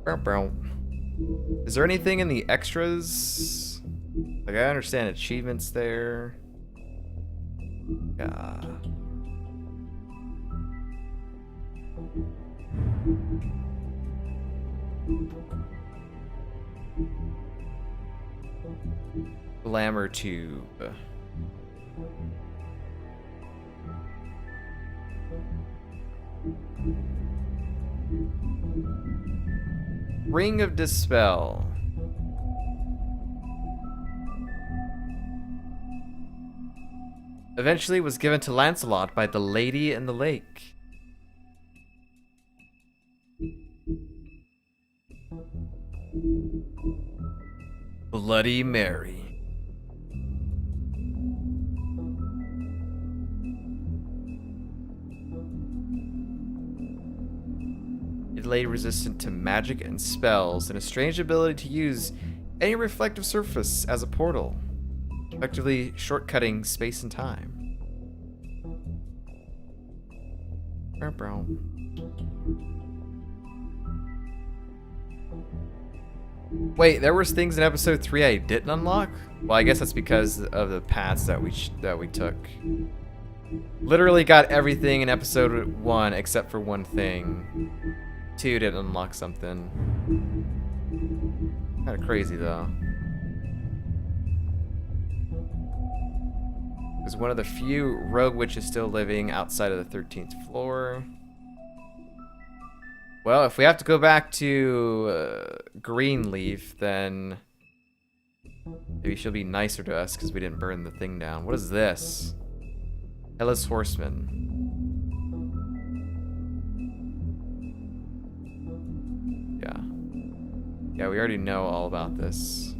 Bow, bow. Is there anything in the extras? Like, I understand achievements there. Yeah. Glamour tube. Ring of Dispel. Eventually was given to Lancelot by the Lady in the Lake. Bloody Mary. It lay resistant to magic and spells, and a strange ability to use any reflective surface as a portal, effectively shortcutting space and time. Wait, there was things in episode 3 I didn't unlock? Well, I guess that's because of the paths that we took. Literally got everything in episode 1 except for one thing. 2 didn't unlock something. Kind of crazy though. Is one of the few rogue witches still living outside of the 13th floor. Well, if we have to go back to Greenleaf, then maybe she'll be nicer to us because we didn't burn the thing down. What is this? Hellas Horseman. Yeah, we already know all about this.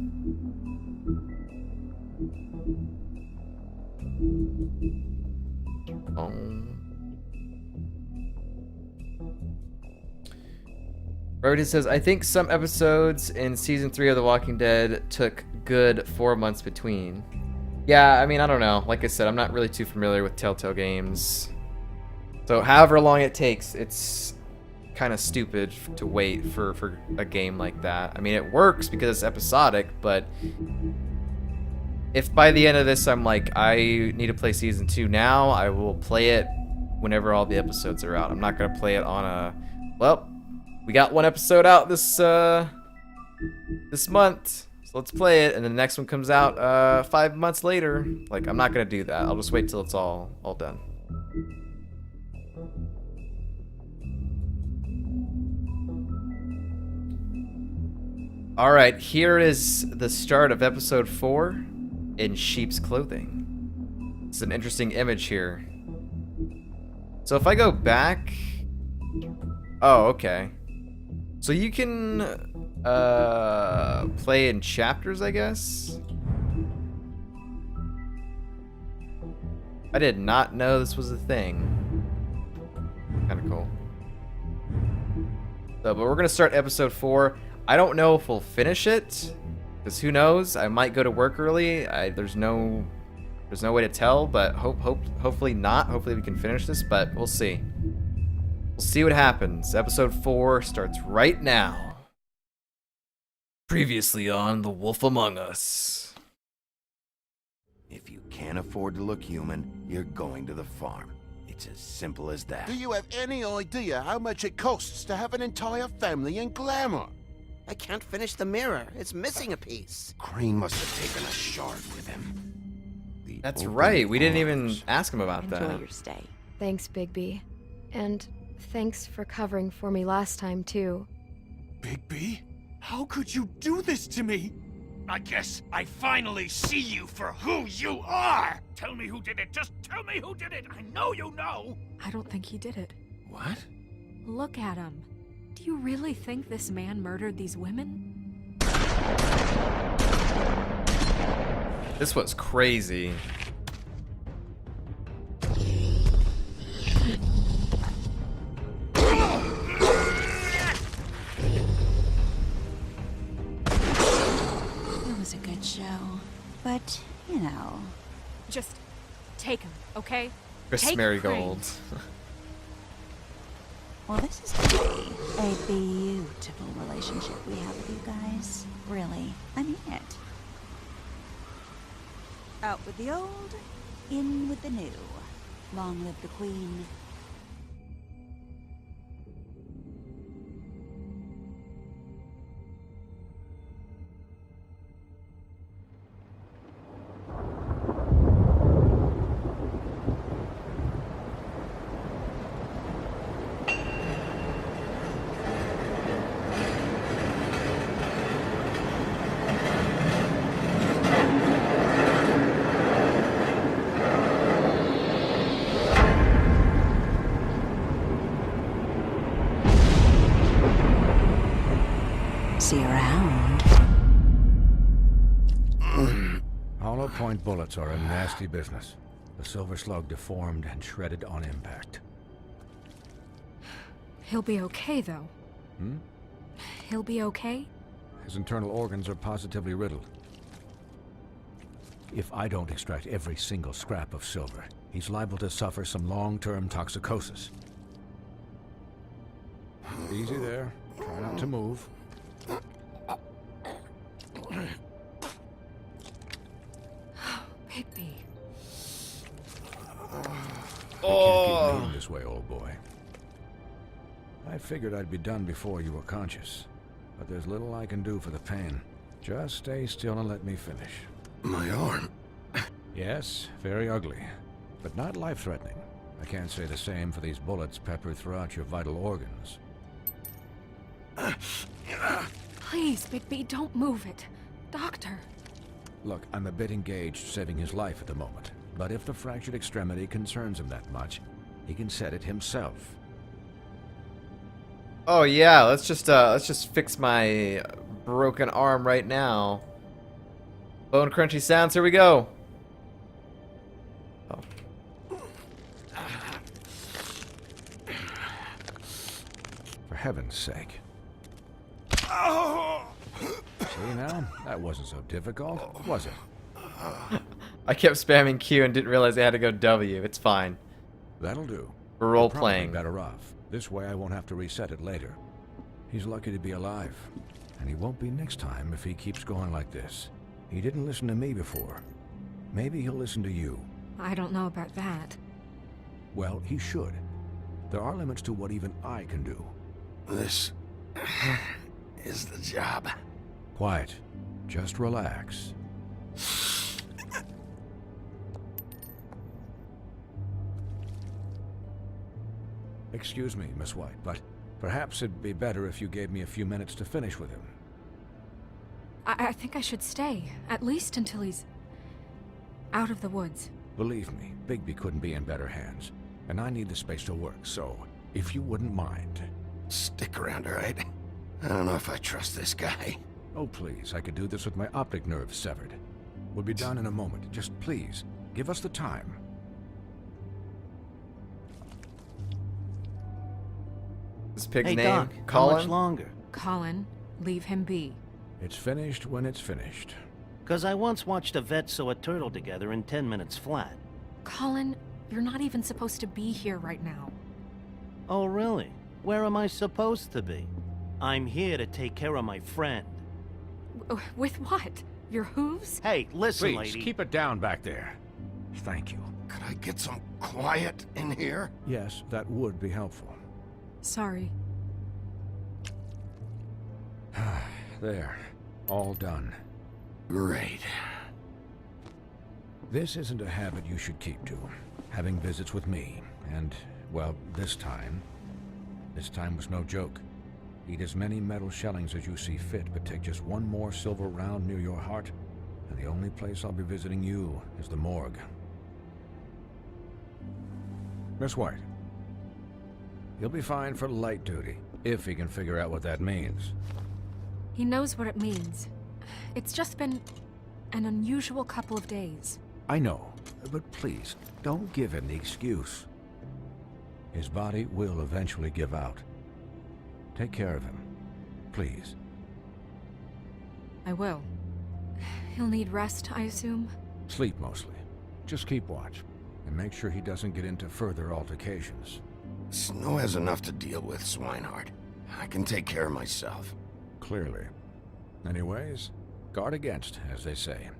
Oh. Roden says, I think some episodes in season 3 of The Walking Dead took good 4 months between. Yeah, I mean, I don't know. Like I said, I'm not really too familiar with Telltale games. So however long it takes, it's kind of stupid to wait for a game like that. I mean, it works because it's episodic, but if by the end of this I'm like, I need to play season 2 now, I will play it whenever all the episodes are out. I'm not going to play it on a, well, we got one episode out this month, so let's play it, and the next one comes out 5 months later. Like, I'm not going to do that. I'll just wait till it's all done. Alright, here is the start of episode 4 in sheep's clothing. It's an interesting image here. So if I go back... Oh, okay. So you can play in chapters, I guess? I did not know this was a thing. Kinda cool. So, but we're gonna start episode 4. I don't know if we'll finish it, because who knows? I might go to work early. There's no way to tell, but hopefully not. Hopefully we can finish this, but we'll see. We'll see what happens. Episode 4 starts right now. Previously on The Wolf Among Us. If you can't afford to look human, you're going to the farm. It's as simple as that. Do you have any idea how much it costs to have an entire family in glamour? I can't finish the mirror. It's missing a piece. Crane must have taken a shard with him. That's right. We didn't even ask him about that. Enjoy your stay. Thanks, Bigby. And thanks for covering for me last time, too. Bigby? How could you do this to me? I guess I finally see you for who you are! Tell me who did it! Just tell me who did it! I know you know! I don't think he did it. What? Look at him. Do you really think this man murdered these women? This was crazy. It was a good show, but, you know. Just take him, okay? Chris Take Marigold. Well, this is gonna be A beautiful relationship we have with you guys. Really, I mean it. Out with the old, in with the new. Long live the Queen. See you around. Hollow point bullets are a nasty business. The Silver Slug deformed and shredded on impact. He'll be okay, though. He'll be okay? His internal organs are positively riddled. If I don't extract every single scrap of silver, he's liable to suffer some long-term toxicosis. Easy there. Try not to move. Bigby. Oh. Can't keep moving this way, old boy. I figured I'd be done before you were conscious, but there's little I can do for the pain. Just stay still and let me finish. My arm. Yes, very ugly, but not life-threatening. I can't say the same for these bullets peppered throughout your vital organs. Please, Bigby, don't move it. Doctor. Look, I'm a bit engaged saving his life at the moment, but if the fractured extremity concerns him that much, he can set it himself. Oh yeah, let's just fix my broken arm right now. Bone crunchy sounds. Here we go. Oh. For heaven's sake. See now? That wasn't so difficult, was it? I kept spamming Q and didn't realize I had to go W. It's fine. That'll do. We're role You're probably playing. better off. This way I won't have to reset it later. He's lucky to be alive. And he won't be next time if he keeps going like this. He didn't listen to me before. Maybe he'll listen to you. I don't know about that. Well, he should. There are limits to what even I can do. This is the job. Quiet. Just relax. Excuse me, Miss White, but perhaps it'd be better if you gave me a few minutes to finish with him. I think I should stay, at least until he's out of the woods. Believe me, Bigby couldn't be in better hands, and I need the space to work, so if you wouldn't mind. Stick around, all right? I don't know if I trust this guy. Oh, please, I could do this with my optic nerve severed. We'll be done in a moment. Just please, give us the time. This pig's Hey, name? Doc, Colin? how much longer? Colin, leave him be. It's finished when it's finished. Because I once watched a vet sew a turtle together in 10 minutes flat. Colin, you're not even supposed to be here right now. Oh, really? Where am I supposed to be? I'm here to take care of my friend. With what? Your hooves? Hey, listen, Please, lady. keep it down back there. Thank you. Could I get some quiet in here? Yes, that would be helpful. Sorry. There. All done. Great. This isn't a habit you should keep to. Having visits with me. And, well, this time was no joke. Eat as many metal shellings as you see fit, but take just one more silver round near your heart, and the only place I'll be visiting you is the morgue. Miss White. He'll be fine for light duty, if he can figure out what that means. He knows what it means. It's just been an unusual couple of days. I know, but please, don't give him the excuse. His body will eventually give out. Take care of him, please. I will. He'll need rest, I assume? Sleep mostly. Just keep watch, and make sure he doesn't get into further altercations. Snow has enough to deal with, Swinehart. I can take care of myself. Clearly. Anyways, guard against, as they say.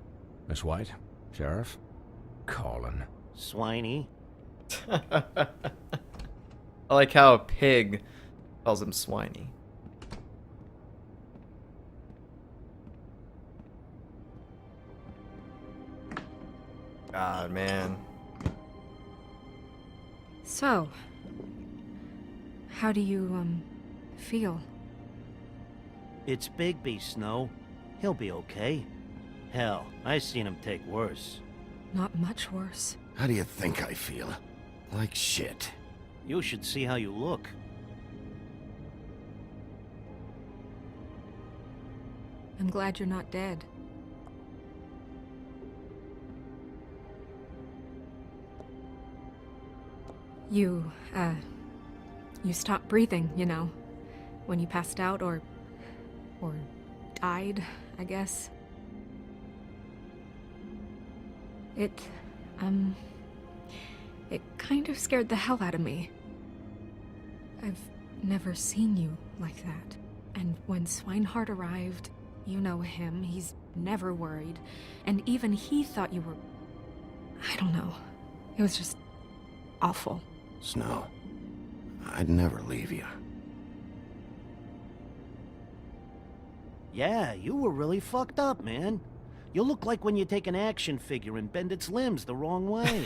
Miss White, Sheriff, Colin. Swiney. I like how a pig calls him Swiney. God, man. So, how do you, feel? It's Bigby, Snow. He'll be okay. Hell, I seen him take worse. Not much worse. How do you think I feel? Like shit. You should see how you look. I'm glad you're not dead. You stopped breathing, you know, when you passed out or died, I guess. It kind of scared the hell out of me. I've never seen you like that. And when Swinehart arrived, you know him, he's never worried. And even he thought you were... I don't know. It was just awful. Snow, I'd never leave you. Yeah, you were really fucked up, man. You look like when you take an action figure and bend its limbs the wrong way.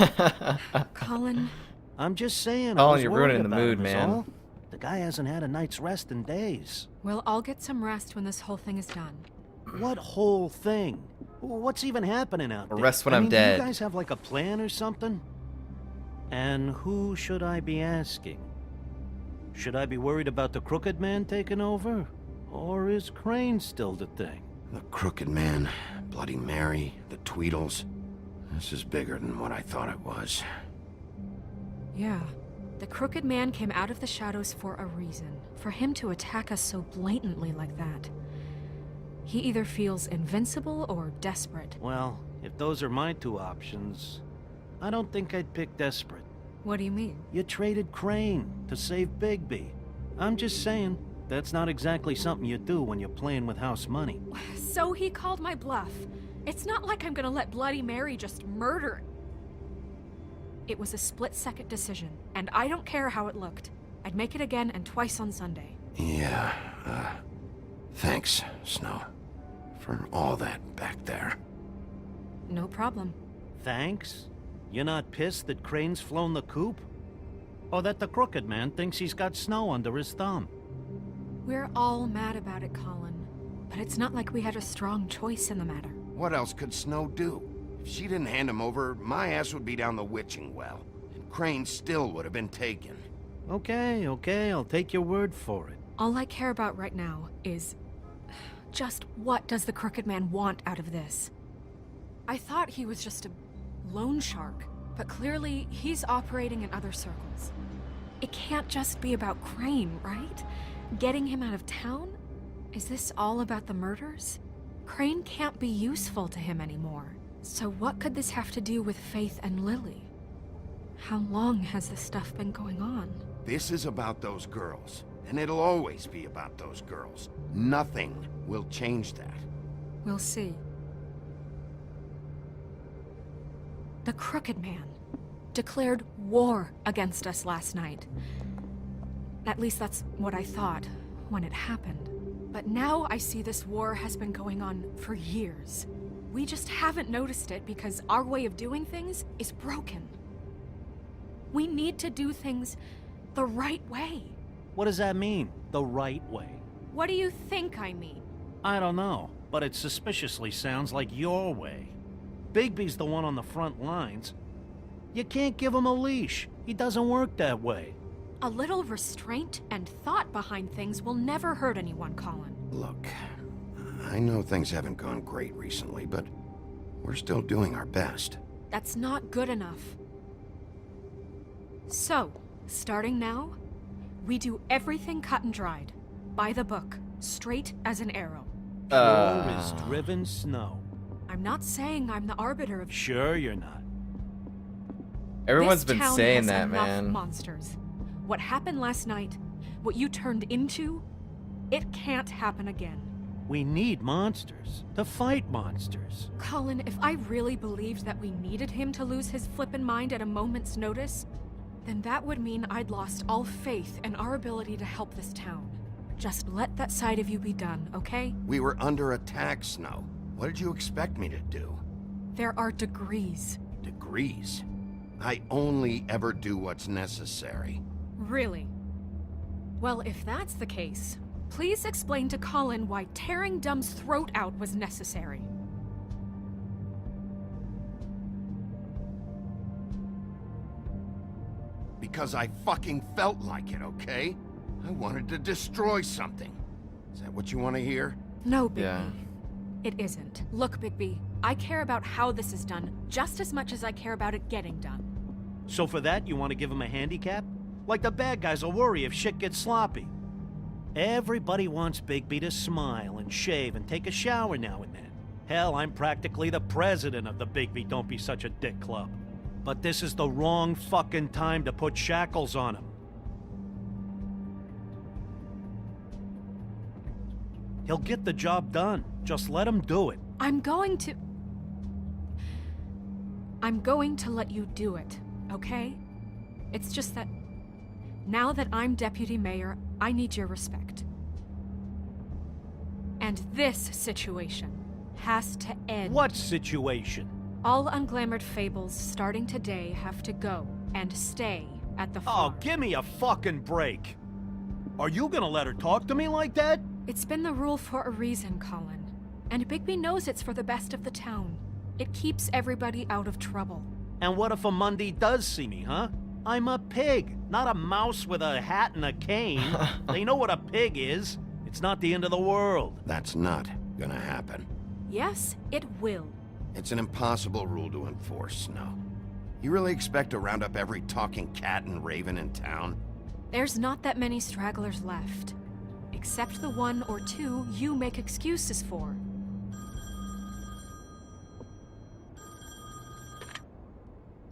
Colin... I'm just saying, Colin, I was you're worried ruining the about mood, him, is man. all. The guy hasn't had a night's rest in days. Well, I'll get some rest when this whole thing is done. What whole thing? What's even happening out there? Rest when I I'm mean, dead. Do you guys have like a plan or something? And who should I be asking? Should I be worried about the Crooked Man taking over? Or is Crane still the thing? The Crooked Man, Bloody Mary, the Tweedles. This is bigger than what I thought it was. Yeah. The Crooked Man came out of the shadows for a reason. For him to attack us so blatantly like that. He either feels invincible or desperate. Well, if those are my two options, I don't think I'd pick desperate. What do you mean? You traded Crane to save Bigby. I'm just saying, that's not exactly something you do when you're playing with house money. So he called my bluff. It's not like I'm gonna let Bloody Mary just murder... It was a split-second decision, and I don't care how it looked. I'd make it again and twice on Sunday. Yeah, thanks, Snow. For all that back there. No problem. Thanks? You're not pissed that Crane's flown the coop? Or that the Crooked Man thinks he's got Snow under his thumb? We're all mad about it, Colin. But it's not like we had a strong choice in the matter. What else could Snow do? If she didn't hand him over, my ass would be down the witching well. And Crane still would have been taken. Okay, I'll take your word for it. All I care about right now is... just what does the Crooked Man want out of this? I thought he was just a loan shark, but clearly he's operating in other circles. It can't just be about Crane, right? Getting him out of town? Is this all about the murders? Crane can't be useful to him anymore. So what could this have to do with Faith and Lily? How long has this stuff been going on? This is about those girls. And it'll always be about those girls. Nothing will change that. We'll see. The Crooked Man declared war against us last night. At least that's what I thought when it happened. But now I see this war has been going on for years. We just haven't noticed it because our way of doing things is broken. We need to do things the right way. What does that mean, the right way? What do you think I mean? I don't know, but it suspiciously sounds like your way. Bigby's the one on the front lines. You can't give him a leash. He doesn't work that way. A little restraint and thought behind things will never hurt anyone, Colin. Look, I know things haven't gone great recently, but we're still doing our best. That's not good enough. So, starting now, we do everything cut and dried. By the book, straight as an arrow. Pure as driven snow. I'm not saying I'm the arbiter of... Sure you're not. Everyone's This been town saying has that, enough man. monsters. What happened last night, what you turned into, It can't happen again. We need monsters to fight monsters. Colin, if I really believed that we needed him to lose his flippin' mind at a moment's notice, then that would mean I'd lost all faith in our ability to help this town. Just let that side of you be done, okay? We were under attack, Snow. What did you expect me to do? There are degrees. Degrees? I only ever do what's necessary. Really? Well, if that's the case, please explain to Colin why tearing Dumb's throat out was necessary. Because I fucking felt like it, okay? I wanted to destroy something. Is that what you want to hear? No, Bigby. Yeah. It isn't. Look, Bigby, I care about how this is done just as much as I care about it getting done. So for that, you want to give him a handicap? Like the bad guys will worry if shit gets sloppy. Everybody wants Bigby to smile and shave and take a shower now and then. Hell, I'm practically the president of the Bigby Don't Be Such a Dick Club. But this is the wrong fucking time to put shackles on him. He'll get the job done. Just let him do it. I'm going to let you do it, okay? It's just that now that I'm deputy mayor, I need your respect. And this situation has to end. What situation? All unglamored fables starting today have to go and stay at the farm. Oh, give me a fucking break. Are you gonna let her talk to me like that? It's been the rule for a reason, Colin. And Bigby knows it's for the best of the town. It keeps everybody out of trouble. And what if a Mundy does see me, huh? I'm a pig, not a mouse with a hat and a cane. They know what a pig is. It's not the end of the world. That's not gonna happen. Yes, it will. It's an impossible rule to enforce, Snow. You really expect to round up every talking cat and raven in town? There's not that many stragglers left. Except the one or two you make excuses for.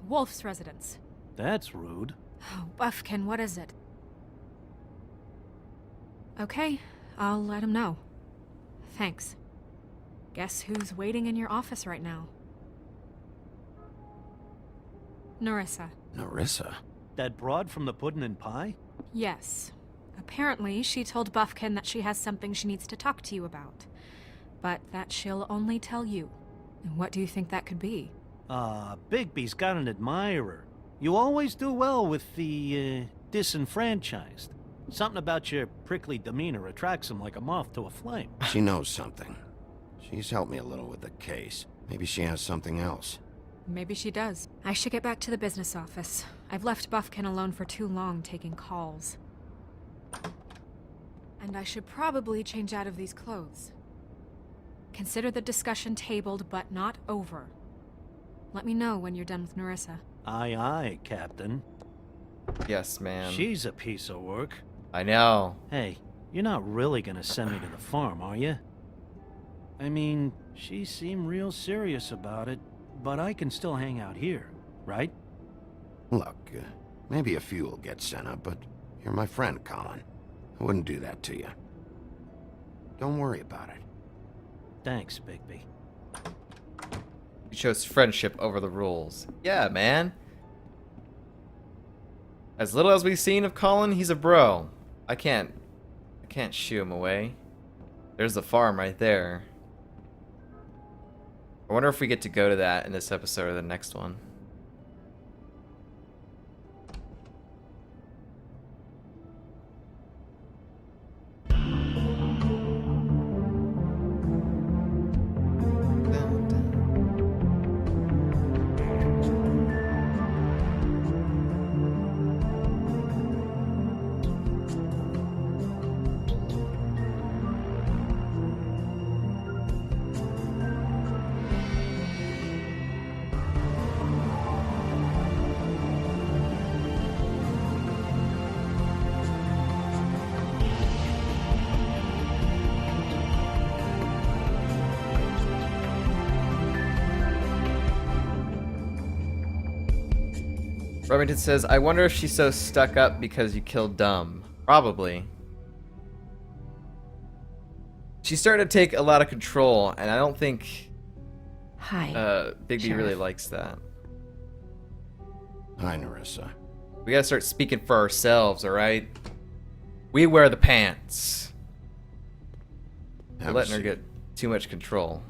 Wolf's residence. That's rude. Oh, Buffkin, what is it? Okay, I'll let him know. Thanks. Guess who's waiting in your office right now? Narissa. Narissa? That broad from the puddin' and pie? Yes. Apparently, she told Buffkin that she has something she needs to talk to you about. But that she'll only tell you. And what do you think that could be? Bigby's got an admirer. You always do well with the, disenfranchised. Something about your prickly demeanor attracts him like a moth to a flame. She knows something. She's helped me a little with the case. Maybe she has something else. Maybe she does. I should get back to the business office. I've left Buffkin alone for too long taking calls. And I should probably change out of these clothes. Consider the discussion tabled, but not over. Let me know when you're done with Narissa. Aye, aye, Captain. Yes, ma'am. She's a piece of work. I know. Hey, you're not really gonna send me to the farm, are you? I mean, she seemed real serious about it, but I can still hang out here, right? Look, maybe a few will get sent up, but you're my friend, Colin. I wouldn't do that to you. Don't worry about it. Thanks, Bigby. You chose friendship over the rules. Yeah, man. As little as we've seen of Colin, he's a bro. I can't shoo him away. There's the farm right there. I wonder if we get to go to that in this episode or the next one. Remington says, I wonder if she's so stuck up because you killed Dumb. Probably. She's starting to take a lot of control, and I don't think Hi. Bigby Sheriff. really likes that. Hi, Nerissa. We gotta start speaking for ourselves, alright? We wear the pants. We're Have a letting her seat. get too much control.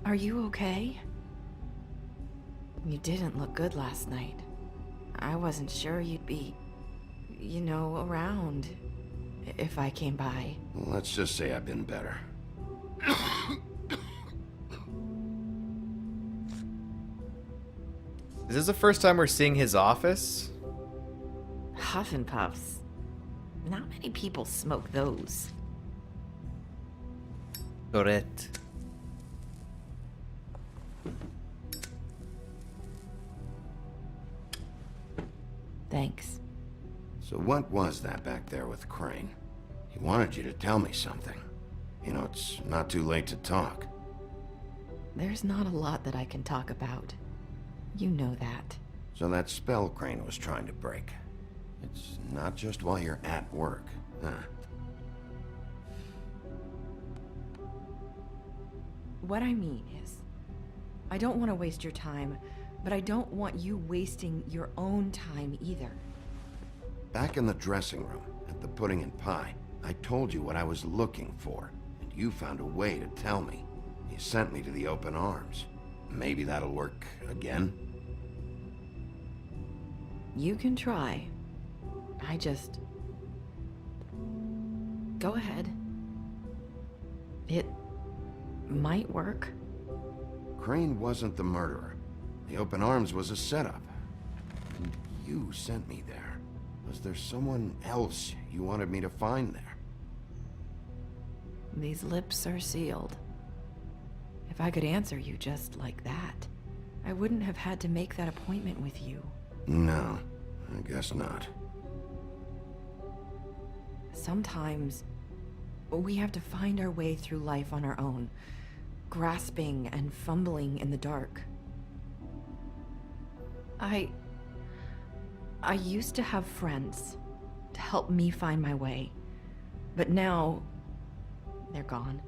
Are you okay? You didn't look good last night. I wasn't sure you'd be, you know, around if I came by. Let's just say I've been better. Is this the first time we're seeing his office? Huff and puffs. Not many people smoke those. Correct. Thanks. So what was that back there with Crane? He wanted you to tell me something. You know, it's not too late to talk. There's not a lot that I can talk about. You know that. So that spell Crane was trying to break. It's not just while you're at work, huh? What I mean is, I don't want to waste your time, but I don't want you wasting your own time either. Back in the dressing room, at the pudding and pie, I told you what I was looking for, and you found a way to tell me. You sent me to the open arms. Maybe that'll work again? You can try. I just... Go ahead. It might work. Crane wasn't the murderer. The open arms was a setup. And you sent me there. Was there someone else you wanted me to find there? These lips are sealed. If I could answer you just like that, I wouldn't have had to make that appointment with you. No, I guess not. Sometimes, we have to find our way through life on our own, grasping and fumbling in the dark. I used to have friends to help me find my way, but now they're gone,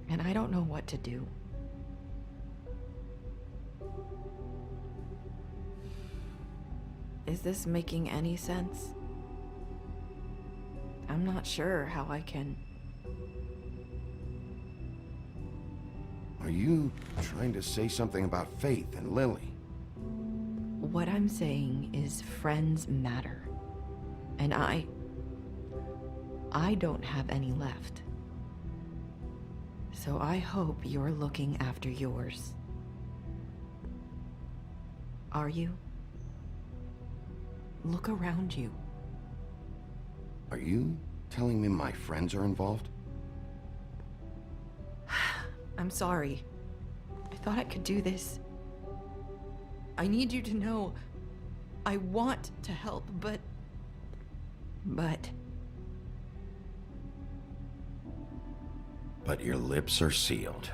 and I don't know what to do. Is this making any sense? I'm not sure how I can... Are you trying to say something about Faith and Lily? What I'm saying is friends matter. And I don't have any left. So I hope you're looking after yours. Are you? Look around you. Are you telling me my friends are involved? I'm sorry. I thought I could do this. I need you to know I want to help, but... But your lips are sealed.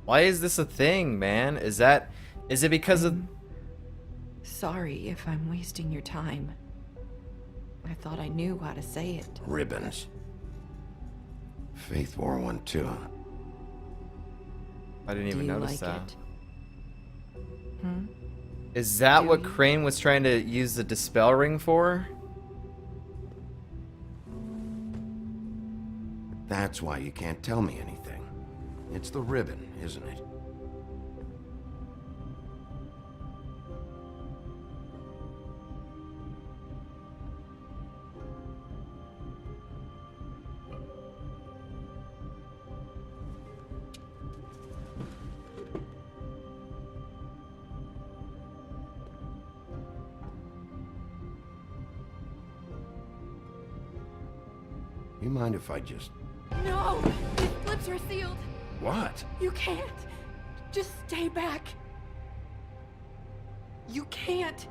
Why is this a thing, man? Is it because of... Sorry if I'm wasting your time. I thought I knew how to say it. Ribbons. Faith wore one too. I didn't even notice that. Hmm? Is that Do what you? Crane was trying to use the dispel ring for? That's why you can't tell me anything. It's the ribbon, isn't it? You mind if I just... No! His lips are sealed! What? You can't! Just stay back! You can't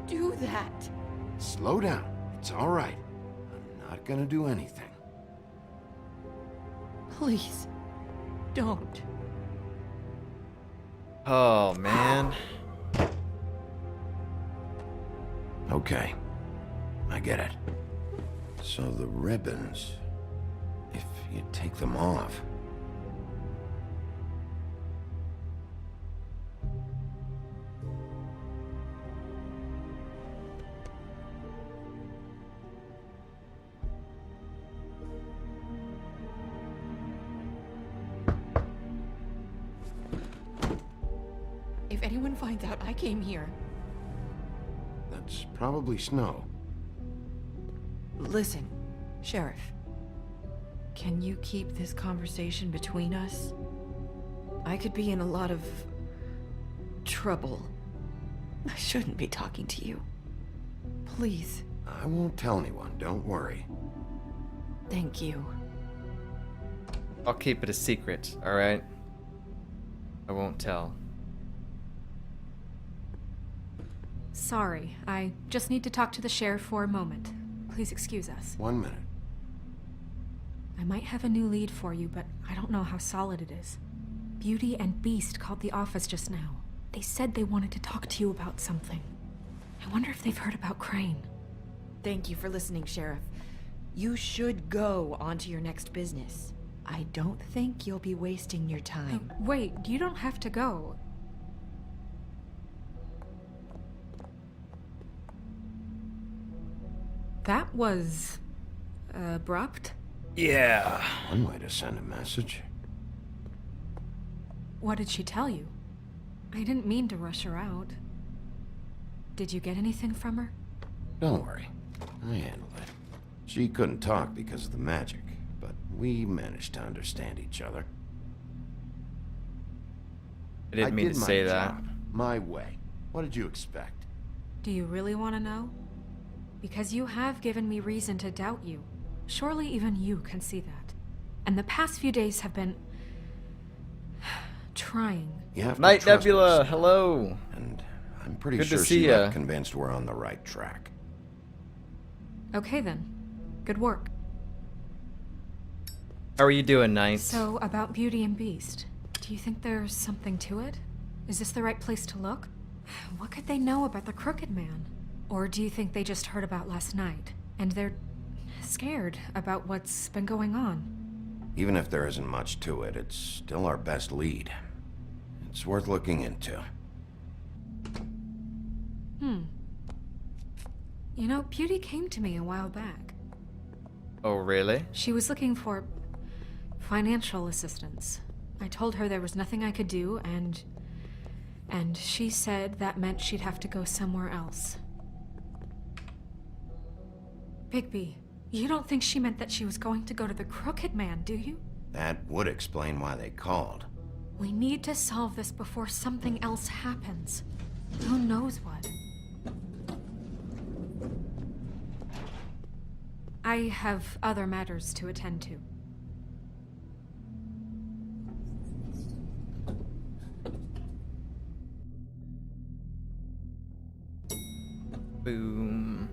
do that! Slow down. It's all right. I'm not gonna do anything. Please, don't. Oh, man. Okay. I get it. So the ribbons, if you take them off... If anyone finds out I came here... That's probably snow. Listen, Sheriff. Can you keep this conversation between us? I could be in a lot of... trouble. I shouldn't be talking to you. Please. I won't tell anyone, don't worry. Thank you. I'll keep it a secret, alright? I won't tell. Sorry, I just need to talk to the sheriff for a moment. Please excuse us. 1 minute. I might have a new lead for you, but I don't know how solid it is. Beauty and Beast called the office just now. They said they wanted to talk to you about something. I wonder if they've heard about Crane. Thank you for listening, Sheriff. You should go on to your next business. I don't think you'll be wasting your time. Wait, you don't have to go. That was... abrupt? Yeah. One way to send a message. What did she tell you? I didn't mean to rush her out. Did you get anything from her? Don't worry. I handled it. She couldn't talk because of the magic, but we managed to understand each other. I didn't mean to say that. Job, my way. What did you expect? Do you really want to know? Because you have given me reason to doubt you. Surely even you can see that. And the past few days have been... trying. You have to Night trust Nebula, us. hello. And I'm pretty Good to sure see she's ya. not convinced we're on the right track. Okay then. Good work. How are you doing, Knight? So, about Beauty and Beast. Do you think there's something to it? Is this the right place to look? What could they know about the Crooked Man? Or do you think they just heard about last night, and they're scared about what's been going on? Even if there isn't much to it, it's still our best lead. It's worth looking into. You know, Beauty came to me a while back. Oh, really? She was looking for financial assistance. I told her there was nothing I could do, and she said that meant she'd have to go somewhere else. Bigby, you don't think she meant that she was going to go to the Crooked Man, do you? That would explain why they called. We need to solve this before something else happens. Who knows what? I have other matters to attend to. Boom.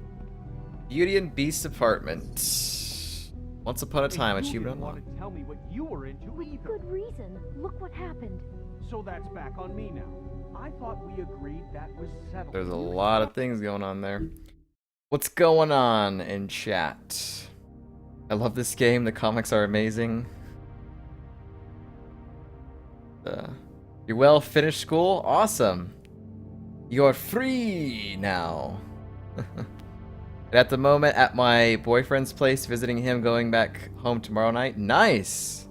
Beauty and Beast apartment. Once upon a time, achievement You unlocked. didn't want to tell me what you were into either. Good reason. Look what happened. So that's back on me now. I thought we agreed that was settled. There's a lot of things going on there. What's going on in chat? I love this game. The comics are amazing. You well finished school? Awesome. You're free now. At the moment, at my boyfriend's place, visiting him, going back home tomorrow night. Nice.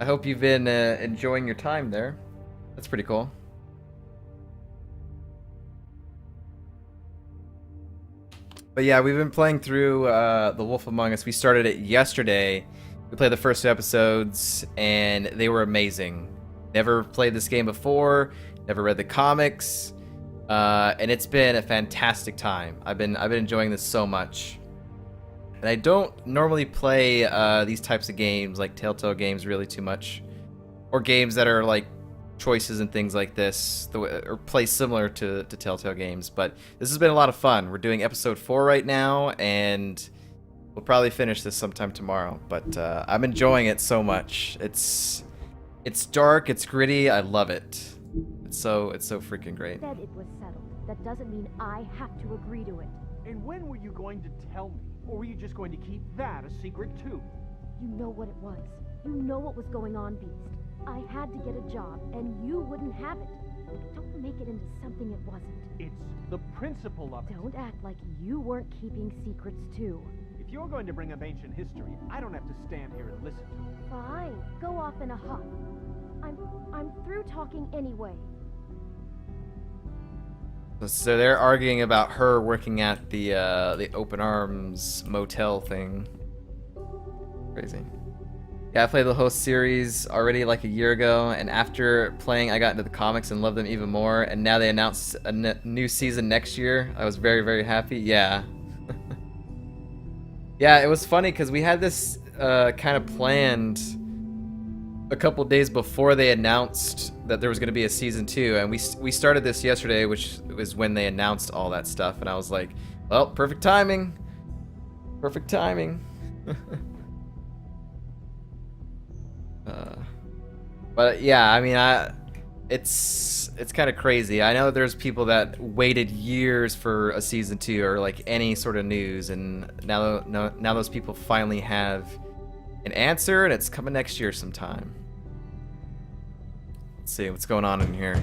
I hope you've been enjoying your time there. That's pretty cool. But yeah, we've been playing through The Wolf Among Us. We started it yesterday. We played the first 2 episodes, and they were amazing. Never played this game before. Never read the comics. And it's been a fantastic time. I've been enjoying this so much. And I don't normally play these types of games, like Telltale games, really too much. Or games that are like choices and things like this, or play similar to Telltale games. But this has been a lot of fun. We're doing episode 4 right now, and we'll probably finish this sometime tomorrow. But I'm enjoying it so much. It's dark, it's gritty, I love it. It's so freaking great. Said it was settled. That doesn't mean I have to agree to it. And when were you going to tell me? Or were you just going to keep that a secret too? You know what it was. You know what was going on, Beast. I had to get a job, and you wouldn't have it. Don't make it into something it wasn't. It's the principle of it. Don't act like you weren't keeping secrets too. If you're going to bring up ancient history, I don't have to stand here and listen to it. Fine. Go off in a huff. I'm through talking anyway. So they're arguing about her working at the Open Arms motel thing. Crazy. Yeah, I played the whole series already like a year ago, and after playing, I got into the comics and loved them even more. And now they announced a new season next year. I was very, very happy. Yeah. Yeah, it was funny because we had this kind of planned a couple days before they announced that there was going to be a season 2, and we started this yesterday, which was when they announced all that stuff. And I was like, well, perfect timing. Perfect timing. But yeah, I mean, it's kind of crazy. I know there's people that waited years for a season 2 or like any sort of news, and now those people finally have an answer, and it's coming next year sometime. Let's see what's going on in here.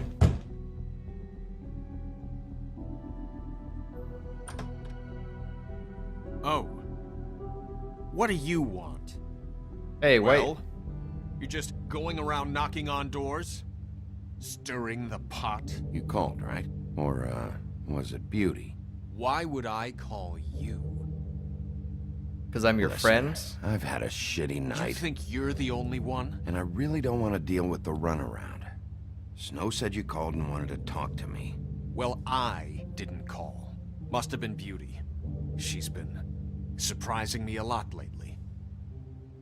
Oh. What do you want? Hey, wait. Well, you're just going around knocking on doors? Stirring the pot? You called, right? Or, was it Beauty? Why would I call you? Because I'm your friend? I've had a shitty night. You think you're the only one? And I really don't want to deal with the runaround. Snow said you called and wanted to talk to me. Well, I didn't call. Must have been Beauty. She's been surprising me a lot lately.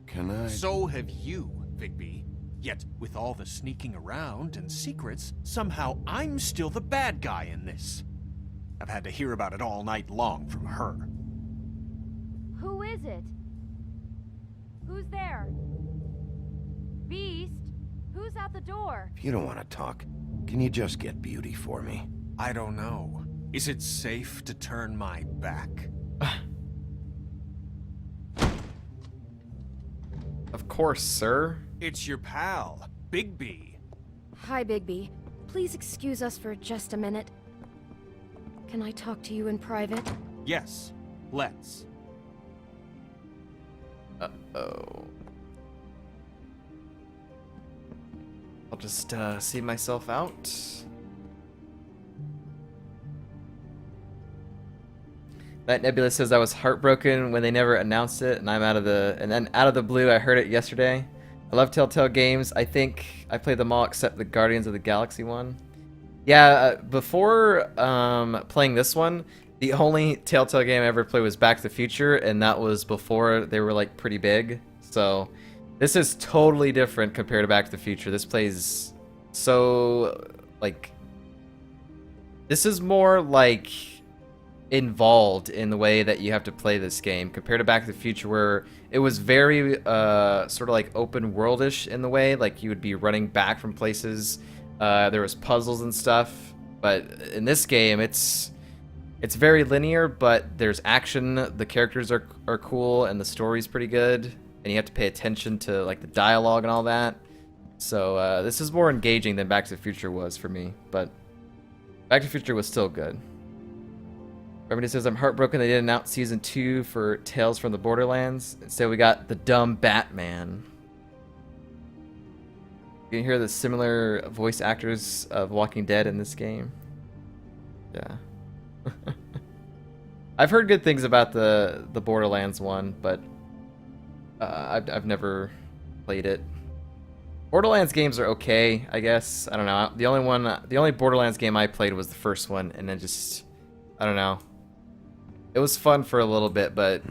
Can I? So have you, Bigby. Yet, with all the sneaking around and secrets, somehow I'm still the bad guy in this. I've had to hear about it all night long from her. Who is it? Who's there? Beast? Who's at the door? If you don't want to talk, can you just get Beauty for me? I don't know. Is it safe to turn my back? Of course, sir. It's your pal, Bigby. Hi, Bigby. Please excuse us for just a minute. Can I talk to you in private? Yes, let's. Uh-oh. I'll just see myself out. That Nebula says I was heartbroken when they never announced it, and then out of the blue I heard it yesterday. I love Telltale games. I think I played them all except the Guardians of the Galaxy one. Yeah, before playing this one, the only Telltale game I ever played was Back to the Future, and that was before they were like pretty big. So this is totally different compared to Back to the Future. This plays so like, this is more like involved in the way that you have to play this game compared to Back to the Future, where it was very sort of like open worldish in the way, like you would be running back from places. There was puzzles and stuff, but in this game it's very linear, but there's action, the characters are cool, and the story's pretty good, and you have to pay attention to like the dialogue and all that. So this is more engaging than Back to the Future was for me, but Back to the Future was still good. Remedy says, I'm heartbroken they didn't announce Season 2 for Tales from the Borderlands. Instead, we got the dumb Batman. You can hear the similar voice actors of Walking Dead in this game. Yeah. I've heard good things about the Borderlands one, but I've never played it. Borderlands games are okay, I guess. I don't know. The only Borderlands game I played was the first one, and then just, I don't know. It was fun for a little bit, but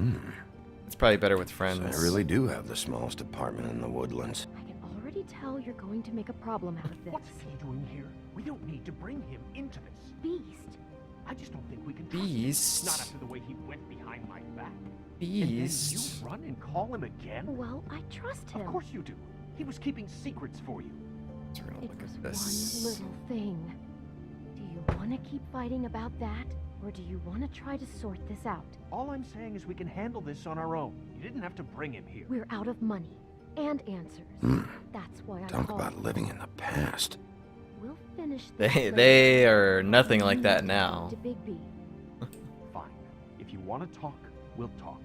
it's probably better with friends. So I really do have the smallest apartment in the Woodlands. I can already tell how you're going to make a problem out of this. What's he doing here? We don't need to bring him into this. Beast. I just don't think we can trust him. Beast. Not after the way he went behind my back. Beast. And then you run and call him again? Well, I trust him. Of course you do. He was keeping secrets for you. So we're gonna It look was at this. one little thing. Do you want to keep fighting about that? Or do you want to try to sort this out? All I'm saying is we can handle this on our own. You didn't have to bring him here. We're out of money and answers. That's why I Talk called about you. living in the past. We'll finish this later. They are nothing like You that need to now. talk to Big B. Fine. If you want to talk, we'll talk.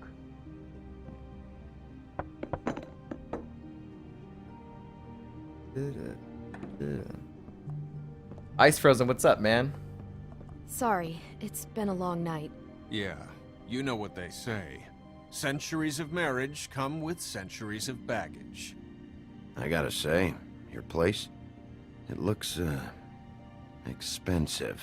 Ice Frozen, what's up, man? Sorry, it's been a long night. Yeah, you know what they say. Centuries of marriage come with centuries of baggage. I gotta say, your place, it looks, expensive.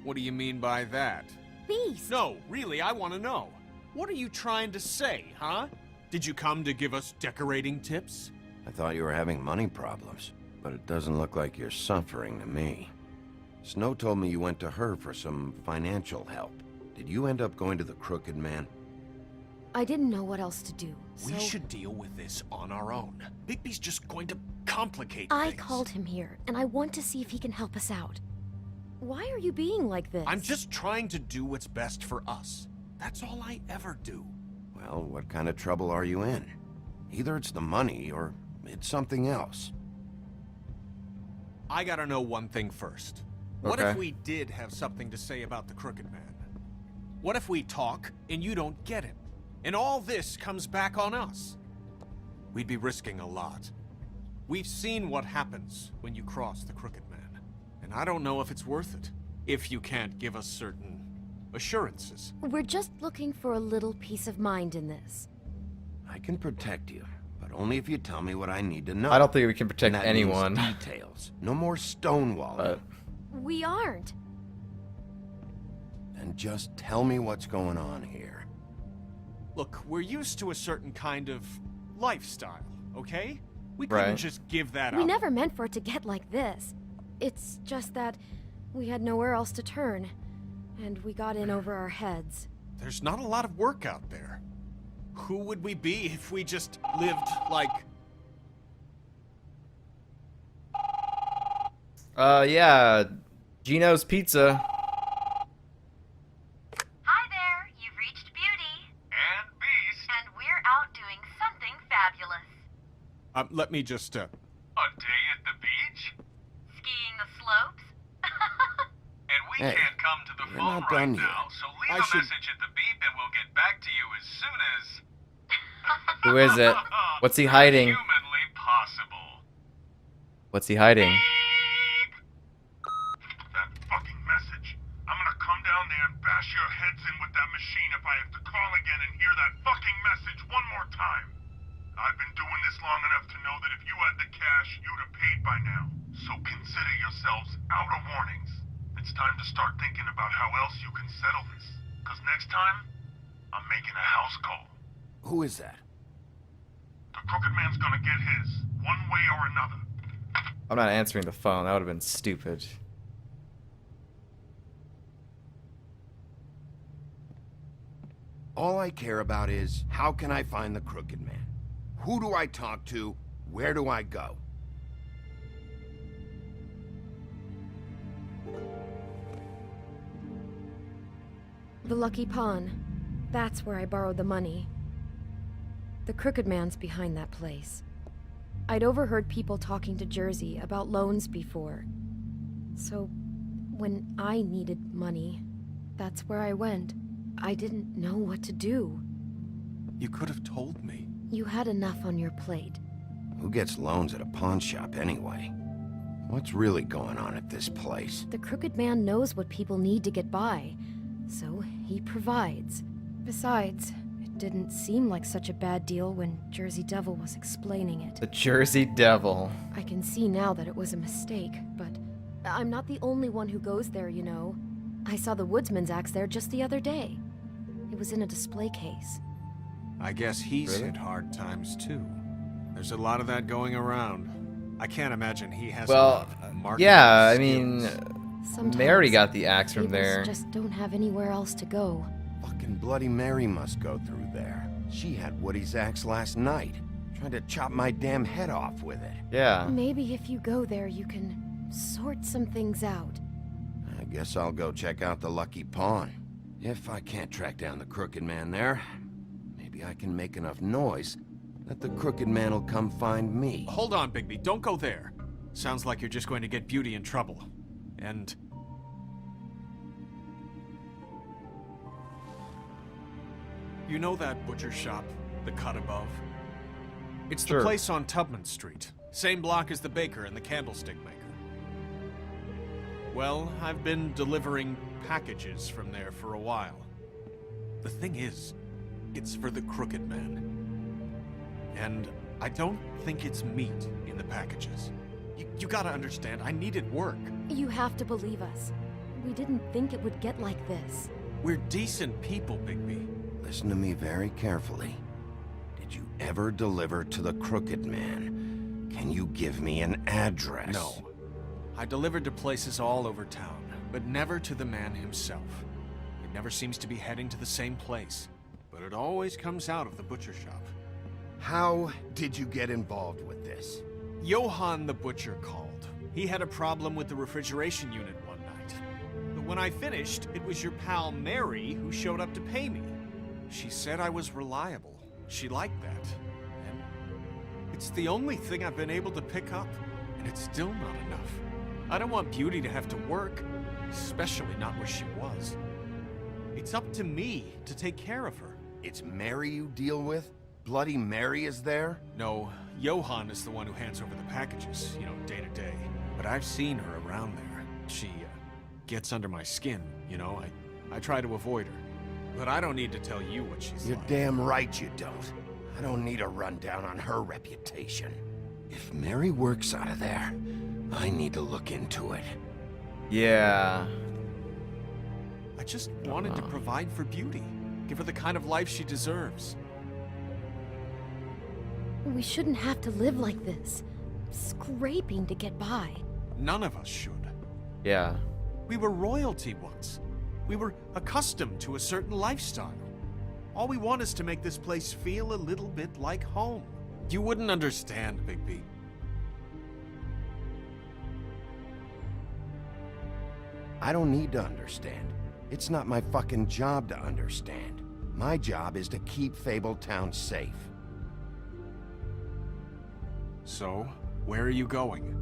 What do you mean by that? Beast! No, really, I want to know. What are you trying to say, huh? Did you come to give us decorating tips? I thought you were having money problems, but it doesn't look like you're suffering to me. Snow told me you went to her for some financial help. Did you end up going to the Crooked Man? I didn't know what else to do, so We should deal with this on our own. Bigby's just going to complicate I things. called him here, and I want to see if he can help us out. Why are you being like this? I'm just trying to do what's best for us. That's all I ever do. Well, what kind of trouble are you in? Either it's the money, or it's something else. I gotta know one thing first. What Okay. if we did have something to say about the Crooked Man? What if we talk and you don't get him? And all this comes back on us? We'd be risking a lot. We've seen what happens when you cross the Crooked Man. And I don't know if it's worth it, if you can't give us certain assurances. We're just looking for a little peace of mind in this. I can protect you, but only if you tell me what I need to know. I don't think we can protect And that means anyone. details. No more stonewalling. But We aren't. And just tell me what's going on here. Look, we're used to a certain kind of lifestyle, okay? We couldn't Right. just give that We up. never meant for it to get like this. It's just that we had nowhere else to turn, and we got in over our heads. There's not a lot of work out there. Who would we be if we just lived like... yeah, Gino's Pizza. Hi there, you've reached Beauty. And Beast. And we're out doing something fabulous. let me just, A day at the beach? Skiing the slopes? And we Hey, can't come to the we're phone not right done yet. now, so leave I a should- message at the beep and we'll get back to you as soon as... Who is it? What's he hiding? Humanly possible. What's he hiding? That fucking message. I'm gonna come down there and bash your heads in with that machine if I have to call again and hear that fucking message one more time. I've been doing this long enough to know that if you had the cash, you'd have paid by now. So consider yourselves out of warnings. It's time to start thinking about how else you can settle this. Cause next time, I'm making a house call. Who is that? The Crooked Man's gonna get his, one way or another. I'm not answering the phone. That would have been stupid. All I care about is, how can I find the Crooked Man? Who do I talk to? Where do I go? The Lucky Pawn. That's where I borrowed the money. The Crooked Man's behind that place. I'd overheard people talking to Jersey about loans before. So, when I needed money, that's where I went. I didn't know what to do. You could have told me. You had enough on your plate. Who gets loans at a pawn shop anyway? What's really going on at this place? The Crooked Man knows what people need to get by, so he provides. Besides, it didn't seem like such a bad deal when Jersey Devil was explaining it. The Jersey Devil. I can see now that it was a mistake, but I'm not the only one who goes there, you know. I saw the Woodsman's axe there just the other day. It was in a display case. I guess he's Really? hit hard times too. There's a lot of that going around. I can't imagine he has a Well, lot of marketing yeah, I skills. mean, Sometimes Mary got the axe from tables there. just don't have anywhere else to go. Fucking Bloody Mary must go through there. She had Woody's axe last night. Tried to chop my damn head off with it. Yeah. Maybe if you go there, you can sort some things out. I guess I'll go check out the Lucky Pawn. If I can't track down the Crooked Man there, maybe I can make enough noise that the Crooked Man will come find me. Hold on, Bigby. Don't go there. Sounds like you're just going to get Beauty in trouble. And... you know that butcher shop, the cut above? It's the Sure. place on Tubman Street. Same block as the baker and the candlestick maker. Well, I've been delivering packages from there for a while. The thing is, it's for the Crooked Man. And I don't think it's meat in the packages. You gotta understand, I needed work. You have to believe us. We didn't think it would get like this. We're decent people, Bigby. Listen to me very carefully. Did you ever deliver to the Crooked Man? Can you give me an address? No. I delivered to places all over town, but never to the man himself. It never seems to be heading to the same place, but it always comes out of the butcher shop. How did you get involved with this? Johann the butcher called. He had a problem with the refrigeration unit one night. But when I finished, it was your pal Mary who showed up to pay me. She said I was reliable. She liked that. And it's the only thing I've been able to pick up, and it's still not enough. I don't want Beauty to have to work, especially not where she was. It's up to me to take care of her. It's Mary you deal with? Bloody Mary is there? No, Johann is the one who hands over the packages, you know, day to day. But I've seen her around there. She gets under my skin, you know. I try to avoid her. But I don't need to tell you what she's You're like. damn right you don't. I don't need a rundown on her reputation. If Mary works out of there, I need to look into it. Yeah. I just wanted to provide for Beauty. Give her the kind of life she deserves. We shouldn't have to live like this, scraping to get by. None of us should. Yeah. We were royalty once. We were accustomed to a certain lifestyle. All we want is to make this place feel a little bit like home. You wouldn't understand, Bigby. I don't need to understand. It's not my fucking job to understand. My job is to keep Fabletown safe. So, where are you going?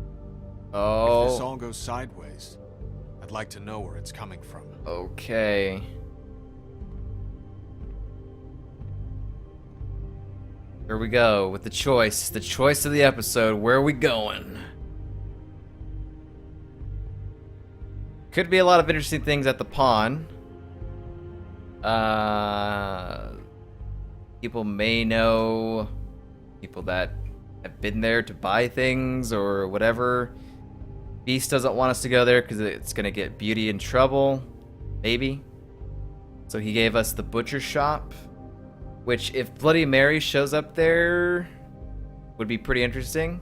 Oh. If this all goes sideways, I'd like to know where it's coming from. Okay. Here we go with the choice of the episode. Where are we going? Could be a lot of interesting things at the pawn. People may know people that have been there to buy things or whatever. Beast doesn't want us to go there because it's gonna get Beauty in trouble. Maybe. So he gave us the butcher shop, which if Bloody Mary shows up there would be pretty interesting.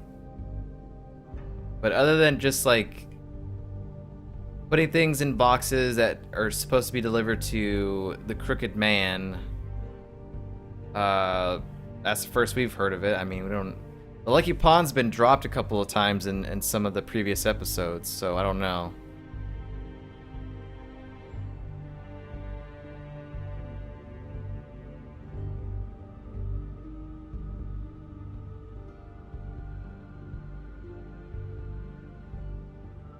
But other than just like putting things in boxes that are supposed to be delivered to the Crooked Man, that's the first we've heard of it. I mean, we don't. The Lucky Pawn's been dropped a couple of times in some of the previous episodes, so I don't know.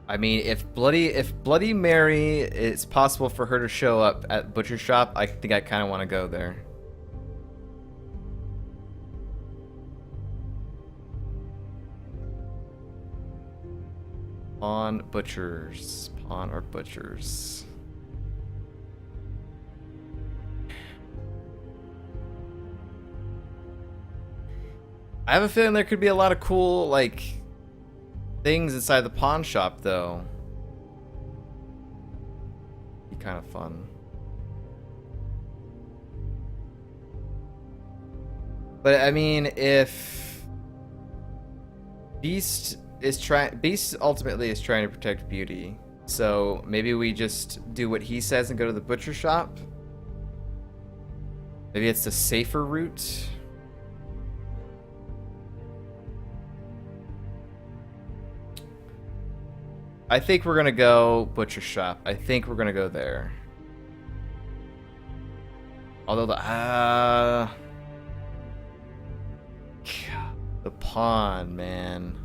I mean, if Bloody Mary, it's possible for her to show up at Butcher Shop, I think I kind of want to go there. Pawn or butchers. I have a feeling there could be a lot of cool, like, things inside the pawn shop, though. Be kind of fun. But I mean, if Beast Beast ultimately is trying to protect Beauty. So maybe we just do what he says and go to the butcher shop. Maybe it's the safer route. I think we're gonna go butcher shop. I think we're gonna go there. Although the pawn, man.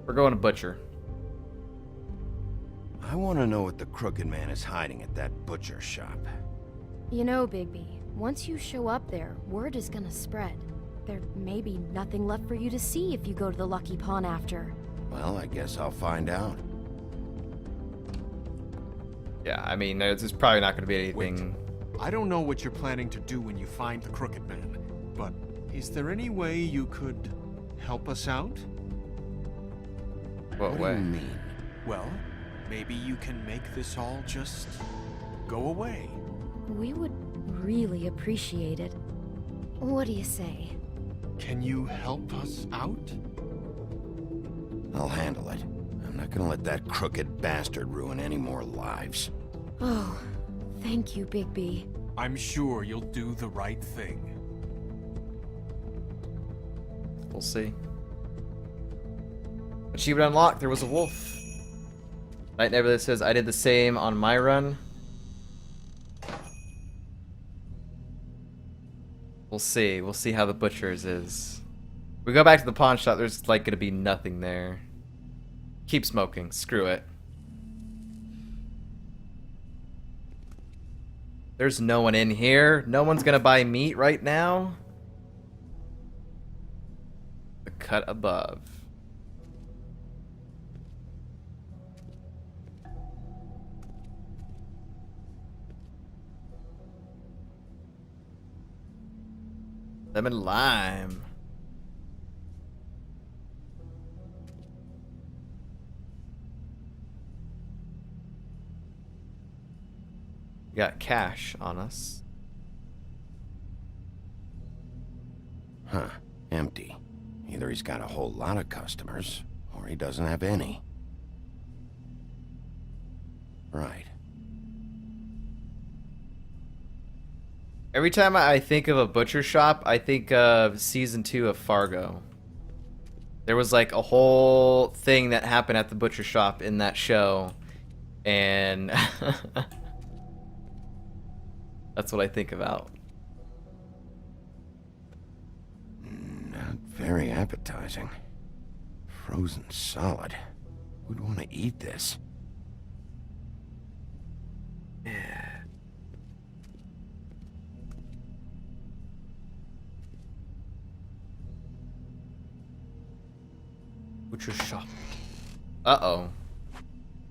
We're going to butcher. I want to know what the Crooked Man is hiding at that butcher shop. You know, Bigby, once you show up there, word is gonna spread. There may be nothing left for you to see if you go to the Lucky Pawn after. Well, I guess I'll find out. Yeah, I mean, there's probably not going to be anything. Wait, I don't know what you're planning to do when you find the Crooked Man, but is there any way you could help us out? What way? do you mean? Well, maybe you can make this all just go away. We would really appreciate it. What do you say? Can you help us out? I'll handle it. I'm not gonna let that crooked bastard ruin any more lives. Oh, thank you, Bigby. I'm sure you'll do the right thing. We'll see. Achievement unlocked. There was a wolf. Night Nebula says, I did the same on my run. We'll see. We'll see how the butcher's is. We go back to the pawn shop, there's like gonna be nothing there. Keep smoking. Screw it. There's no one in here. No one's gonna buy meat right now. The cut above. Lemon lime. We got cash on us. Huh. Empty. Either he's got a whole lot of customers, or he doesn't have any. Right. Every time I think of a butcher shop, I think of season 2 of Fargo. There was like a whole thing that happened at the butcher shop in that show, and that's what I think about. Not very appetizing. Frozen solid. Who'd want to eat this? Yeah. Butcher shop. Uh-oh.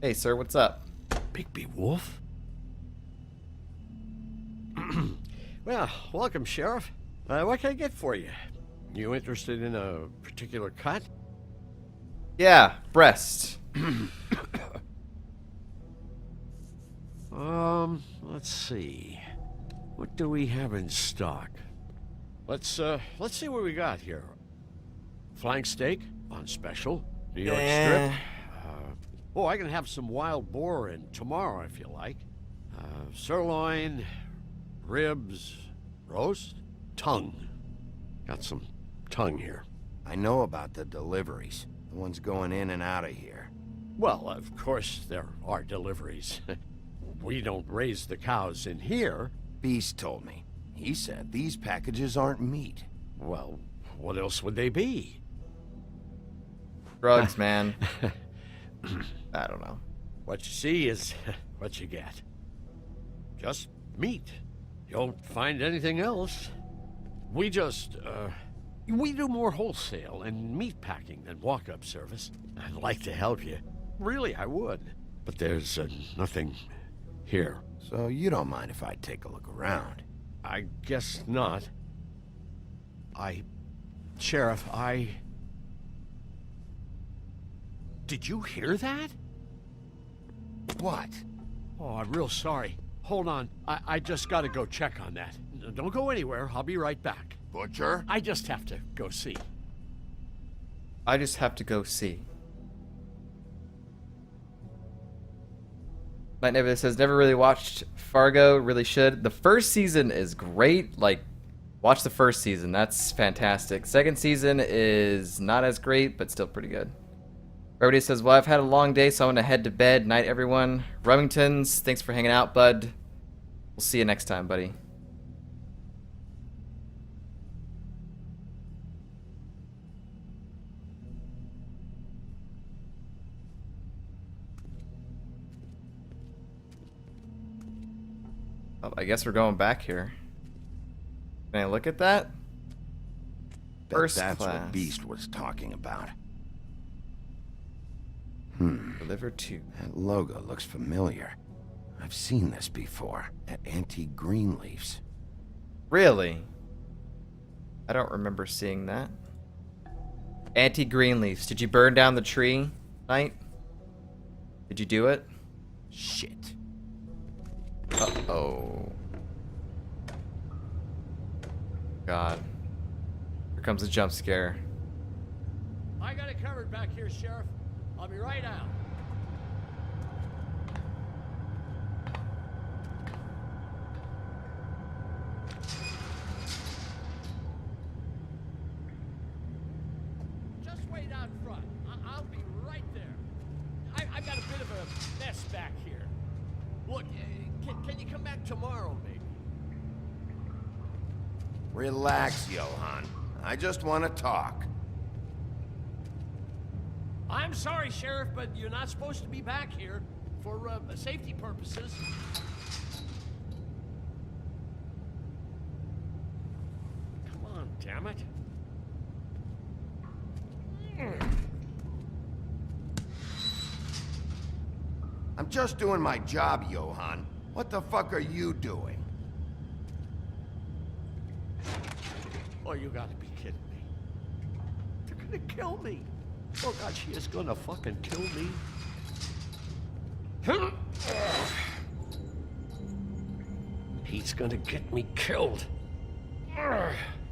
Hey, sir, what's up? Bigby Wolf? Well, welcome, Sheriff. What can I get for you? You interested in a particular cut? Yeah, breast. Let's see. What do we have in stock? Let's see what we got here. Flank steak on special. New York strip. Oh, I can have some wild boar in tomorrow if you like. Sirloin, ribs, roast, tongue. Got some tongue here. I know about the deliveries. The ones going in and out of here. Well, of course there are deliveries. We don't raise the cows in here. Beast told me. He said these packages aren't meat. Well, what else would they be? Drugs, man. I don't know. What you see is what you get. Just meat. You don't find anything else. We just, we do more wholesale and meat packing than walk-up service. I'd like to help you. Really, I would. But there's nothing here. So you don't mind if I take a look around? I guess not. Sheriff, Did you hear that? What? Oh, I'm real sorry. Hold on. I just gotta go check on that. Don't go anywhere. I'll be right back. Butcher? I just have to go see. I just have to go see. Night Never says, never really watched Fargo. Really should. The first season is great. Like, watch the first season. That's fantastic. Second season is not as great, but still pretty good. Everybody says, well, I've had a long day, so I'm going to head to bed. Night, everyone. Remingtons, thanks for hanging out, bud. We'll see you next time, buddy. Oh, I guess we're going back here. Can I look at that? Bet that's what Beast was talking about. Deliver to. That logo looks familiar. I've seen this before at Antique Greenleaf's. Really? I don't remember seeing that. Antique Greenleafs. Did you burn down the tree, Knight? Did you do it? Shit. Uh-oh. God. Here comes a jump scare. I got it covered back here, Sheriff. I'll be right out. Just wait out front. I'll be right there. I've got a bit of a mess back here. Look, can you come back tomorrow, maybe? Relax, Johan. I just want to talk. I'm sorry, Sheriff, but you're not supposed to be back here for safety purposes. Come on, damn it. I'm just doing my job, Johan. What the fuck are you doing? Oh, you gotta be kidding me. They're gonna kill me. Oh God, she is gonna fucking kill me. He's gonna get me killed.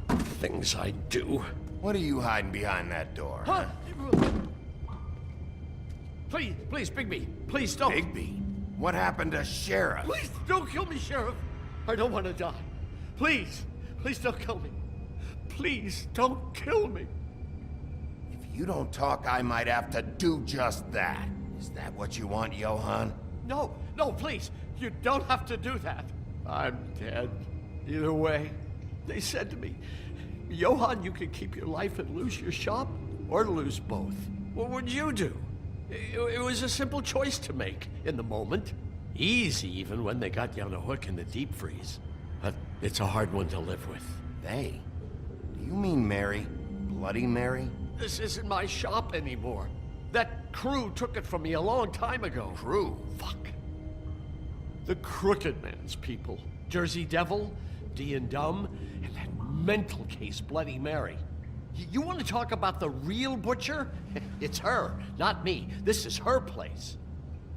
Things I do. What are you hiding behind that door? Huh? Please, Bigby, please don't. Bigby? What happened to Sheriff? Please don't kill me, Sheriff. I don't want to die. Please don't kill me. Please don't kill me. If you don't talk, I might have to do just that. Is that what you want, Johan? No, please. You don't have to do that. I'm dead. Either way, they said to me, Johan, you can keep your life and lose your shop, or lose both. What would you do? It was a simple choice to make in the moment. Easy, even when they got you on a hook in the deep freeze. But it's a hard one to live with. They? Do you mean Mary? Bloody Mary? This isn't my shop anymore. That crew took it from me a long time ago. Crew? Fuck. The Crooked Man's people. Jersey Devil, D and Dumb, and that mental case, Bloody Mary. You want to talk about the real butcher? It's her, not me. This is her place.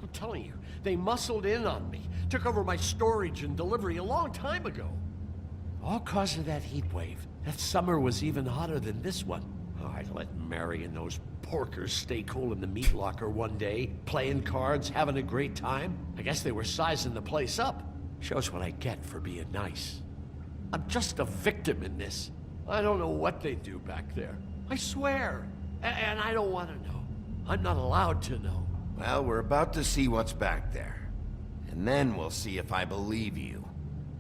I'm telling you, they muscled in on me, took over my storage and delivery a long time ago. All cause of that heat wave. That summer was even hotter than this one. Oh, I let Mary and those porkers stay cool in the meat locker one day, playing cards, having a great time. I guess they were sizing the place up. Shows what I get for being nice. I'm just a victim in this. I don't know what they do back there. I swear. And I don't want to know. I'm not allowed to know. Well, we're about to see what's back there. And then we'll see if I believe you.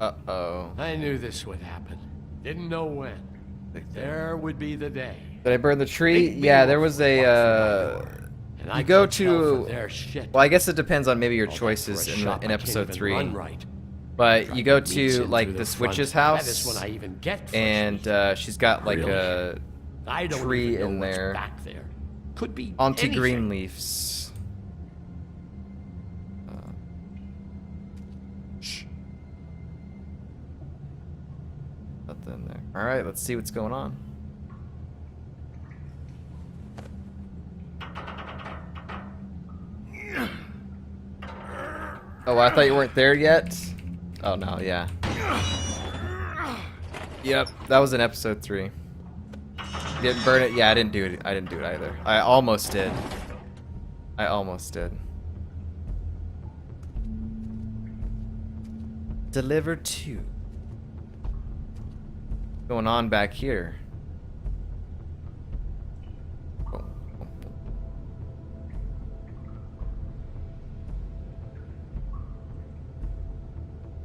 Uh-oh. I knew this would happen. Didn't know when. But there would be the day. Did I burn the tree? Yeah, there was a, you go to... Well, I guess it depends on maybe your choices in episode 3. Right. But you go to, like, this witch's house, that is when I even get and she's got, like, a tree in there. Back there. Could be Auntie Greenleaf's. Shh. Nothing there. Alright, let's see what's going on. Oh, I thought you weren't there yet? Oh, no, yeah. Yep, that was in episode 3. Didn't burn it? Yeah, I didn't do it. I didn't do it either. I almost did. I almost did. Deliver 2. Going on back here?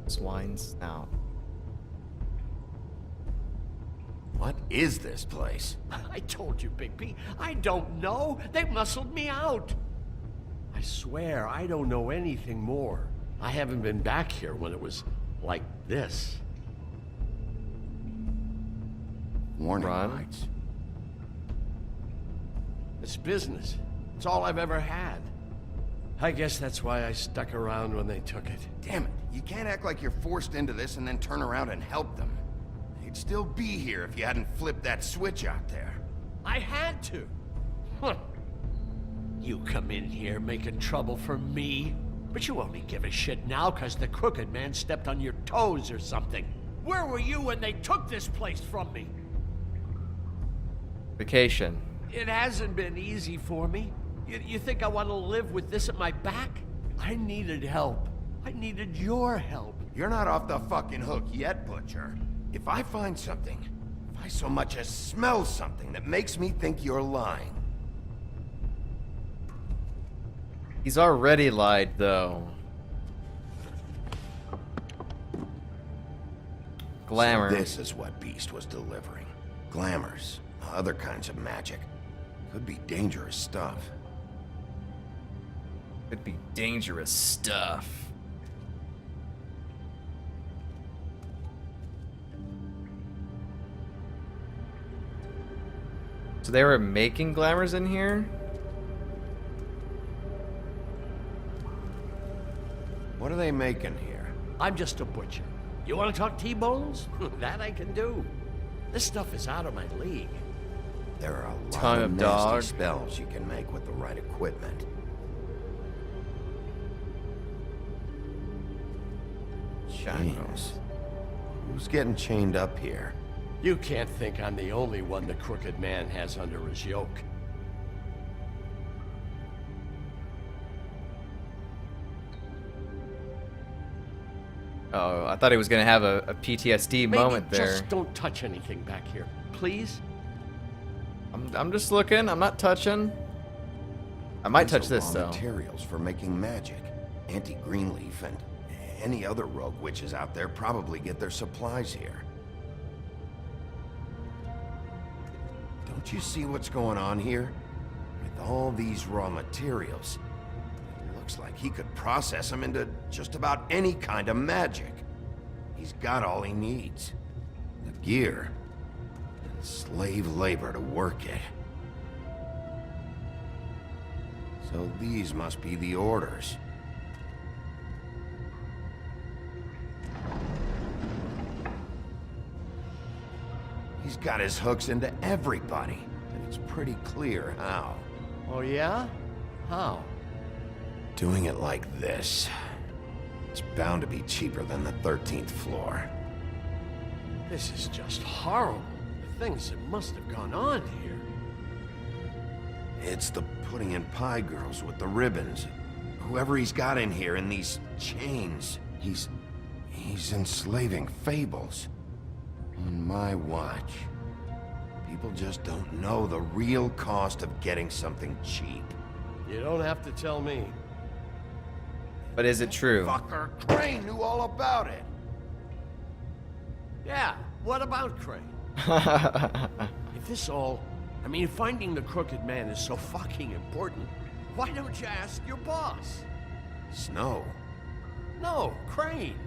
Swine's out. What is this place? I told you, Bigby. I don't know. They muscled me out. I swear, I don't know anything more. I haven't been back here when it was like this. Warning lights. It's business. It's all I've ever had. I guess that's why I stuck around when they took it. Damn it. You can't act like you're forced into this and then turn around and help them. They'd still be here if you hadn't flipped that switch out there. I had to. Huh. You come in here making trouble for me, but you only give a shit now because the Crooked Man stepped on your toes or something. Where were you when they took this place from me? Vacation. It hasn't been easy for me. You think I want to live with this at my back? I needed help. I needed your help. You're not off the fucking hook yet, Butcher. If I find something, if I so much as smell something that makes me think you're lying. He's already lied, though. Glamour. So this is what Beast was delivering. Glamours, other kinds of magic. Could be dangerous stuff. Could be dangerous stuff. So they were making glamours in here? What are they making here? I'm just a butcher. You want to talk T-bones? That I can do. This stuff is out of my league. There are a lot Tongue of of nasty dog. spells you can make with the right equipment. Chains. Who's getting chained up here? You can't think I'm the only one the Crooked Man has under his yoke. Oh, I thought he was gonna have a PTSD moment there. Just don't touch anything back here, please. I'm just looking. I'm not touching. I might touch this though. Materials for making magic. Auntie Greenleaf and any other rogue witches out there probably get their supplies here. Don't you see what's going on here? With all these raw materials, it looks like he could process them into just about any kind of magic. He's got all he needs. The gear and slave labor to work it. So these must be the orders. He's got his hooks into everybody, and it's pretty clear how. Oh yeah? How? Doing it like this. It's bound to be cheaper than the 13th floor. This is just horrible. The things that must have gone on here. It's the pudding and pie girls with the ribbons. Whoever he's got in here in these chains, he's enslaving fables. On my watch. People just don't know the real cost of getting something cheap. You don't have to tell me. But is it true? Fucker Crane knew all about it. Yeah, what about Crane? If this all... I mean, finding the Crooked Man is so fucking important, why don't you ask your boss? Snow? No, Crane.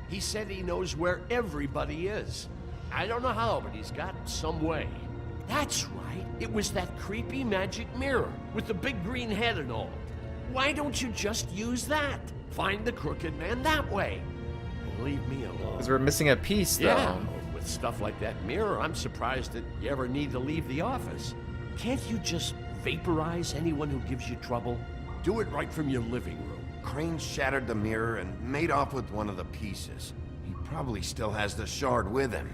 He said he knows where everybody is. I don't know how, but he's got some way. That's right. It was that creepy magic mirror with the big green head and all. Why don't you just use that? Find the Crooked Man that way. And leave me alone. Because we're missing a piece, though. Yeah, with stuff like that mirror, I'm surprised that you ever need to leave the office. Can't you just vaporize anyone who gives you trouble? Do it right from your living room. Crane shattered the mirror and made off with one of the pieces. He probably still has the shard with him.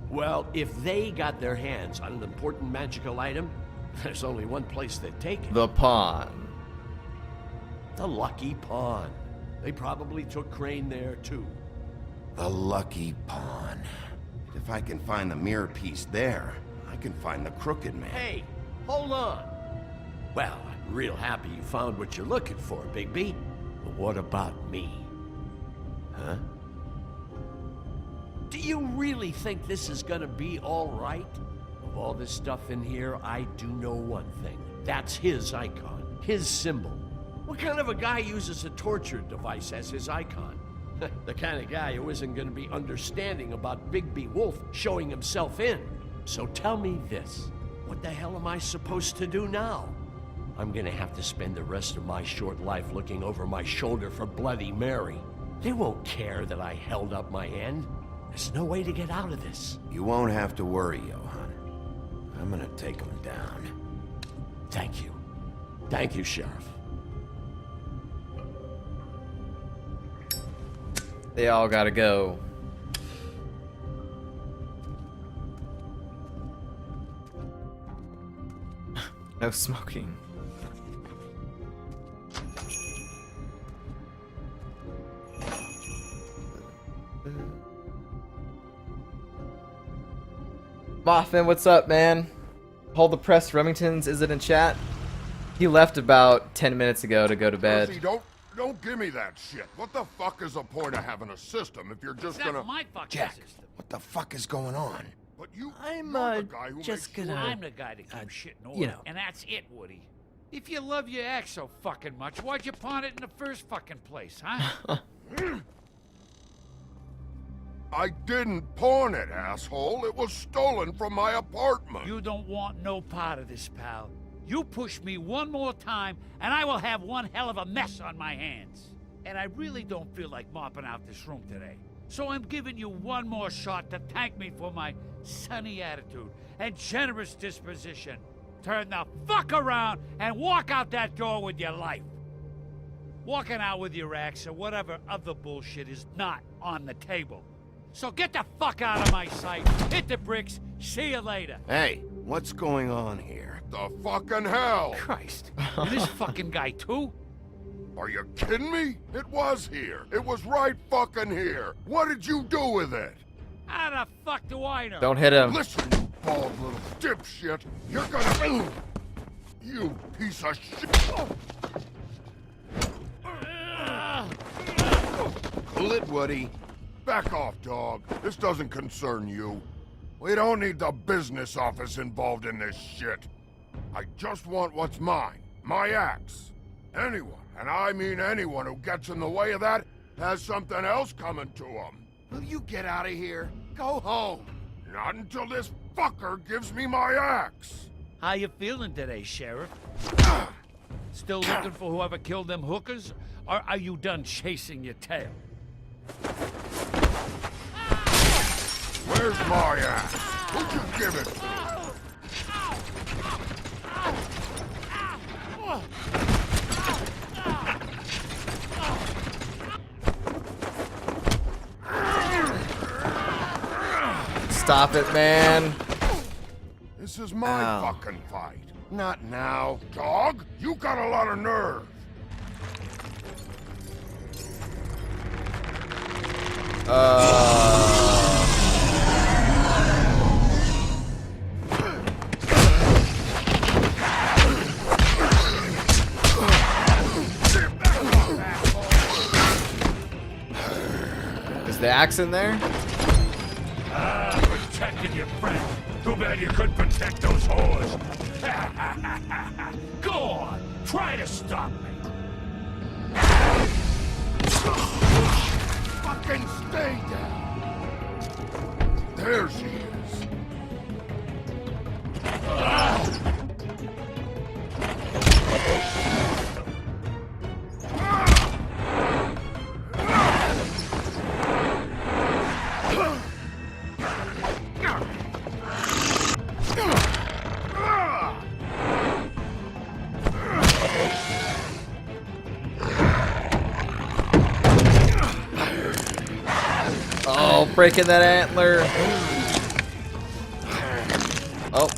Well, if they got their hands on an important magical item, there's only one place they'd take it. The pawn. The Lucky Pawn. They probably took Crane there, too. The Lucky Pawn. If I can find the mirror piece there, I can find the Crooked Man. Hey, hold on. Well, I'm real happy you found what you're looking for, Bigby. But what about me? Huh? Do you really think this is gonna be all right? Of all this stuff in here, I do know one thing. That's his icon, his symbol. What kind of a guy uses a torture device as his icon? The kind of guy who isn't gonna be understanding about Bigby Wolf showing himself in. So tell me this, what the hell am I supposed to do now? I'm gonna have to spend the rest of my short life looking over my shoulder for Bloody Mary. They won't care that I held up my end. There's no way to get out of this. You won't have to worry, Johan. I'm gonna take him down. Thank you. Thank you, Sheriff. They all gotta go. No smoking. Moffin, what's up, man? Hold the press. Remington's is it in chat? He left about 10 minutes ago to go to bed. Percy, don't give me that shit. What the fuck is the point of having a system if you're just gonna... my fucking Jack, system. what the fuck is going on? But you, I'm you're the guy who just makes gonna. sure- I'm the guy that keeps shit in order, you know. and that's it, Woody. If you love your ex so fucking much, why'd you pawn it in the first fucking place, huh? I didn't pawn it, asshole. It was stolen from my apartment. You don't want no part of this, pal. You push me one more time, and I will have one hell of a mess on my hands. And I really don't feel like mopping out this room today. So I'm giving you one more shot to thank me for my sunny attitude and generous disposition. Turn the fuck around and walk out that door with your life. Walking out with your axe or whatever other bullshit is not on the table. So get the fuck out of my sight, hit the bricks, see you later. Hey, what's going on here? The fucking hell! Christ, and this fucking guy too? Are you kidding me? It was here. It was right fucking here. What did you do with it? How the fuck do I know? Don't hit him. Listen, you bald little dipshit. You're gonna... You piece of shit. Pull it, Woody. Back off, dog. This doesn't concern you. We don't need the business office involved in this shit. I just want what's mine. My axe. Anyone, and I mean anyone who gets in the way of that, has something else coming to them. Will you get out of here? Go home. Not until this fucker gives me my axe. How you feeling today, Sheriff? Still looking for whoever killed them hookers? Or are you done chasing your tail? Where's my axe? Who'd you give it to? Stop it, man. This is my fucking fight. Not now. Dog, you got a lot of nerve. Is the axe in there? Protected your friend. Too bad you couldn't protect those whores. Go on, try to stop me. Fucking stay down. There she is. Oh, breaking that antler. Oh.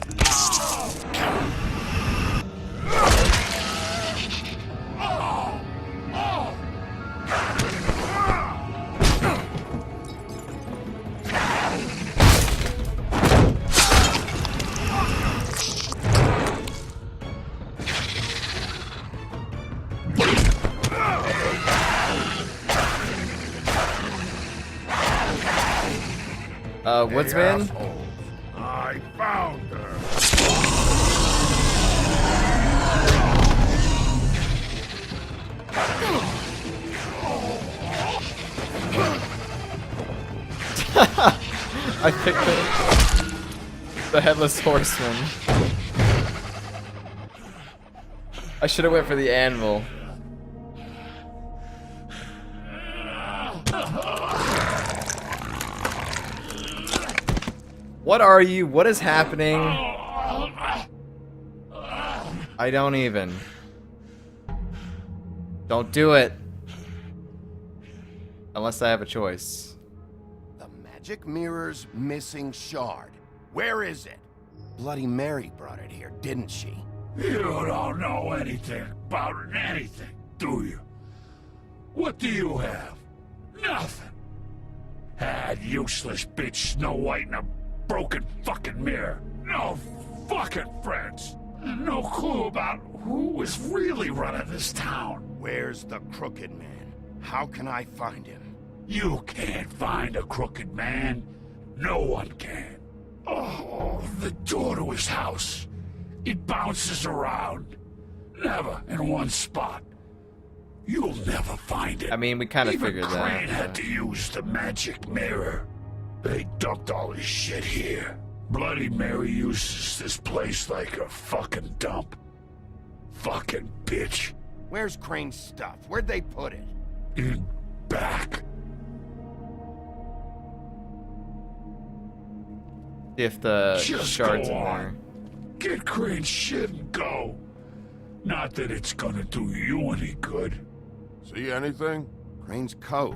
Woodsman? I found her. I picked the Headless Horseman. I should have went for the anvil. What are you? What is happening? I don't even. Don't do it. Unless I have a choice. The magic mirror's missing shard. Where is it? Bloody Mary brought it here, didn't she? You don't know anything about anything, do you? What do you have? Nothing. Had useless bitch Snow White in a broken fucking mirror. No fucking friends. And no clue about who was really running this town. Where's the Crooked Man? How can I find him? You can't find a crooked man. No one can. Oh, the door to his house. It bounces around. Never in one spot. You'll never find it. I mean, we kind of Even figured Crane that. had to use the magic mirror. They dumped all his shit here. Bloody Mary uses this place like a fucking dump. Fucking bitch. Where's Crane's stuff? Where'd they put it? In back. See if the Just shard's go in on. there. Get Crane's shit and go. Not that it's gonna do you any good. See anything? Crane's coat.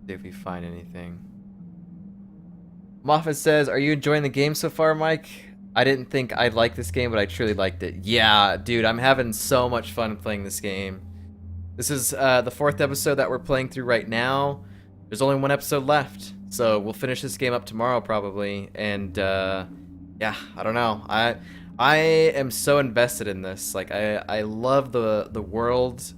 See if we find anything. Moffat says, "Are you enjoying the game so far, Mike? I didn't think I'd like this game, but I truly liked it." Yeah, dude, I'm having so much fun playing this game. This is the 4th episode that we're playing through right now. There's only 1 episode left, so we'll finish this game up tomorrow probably. And yeah, I don't know. I am so invested in this. Like, I love the world.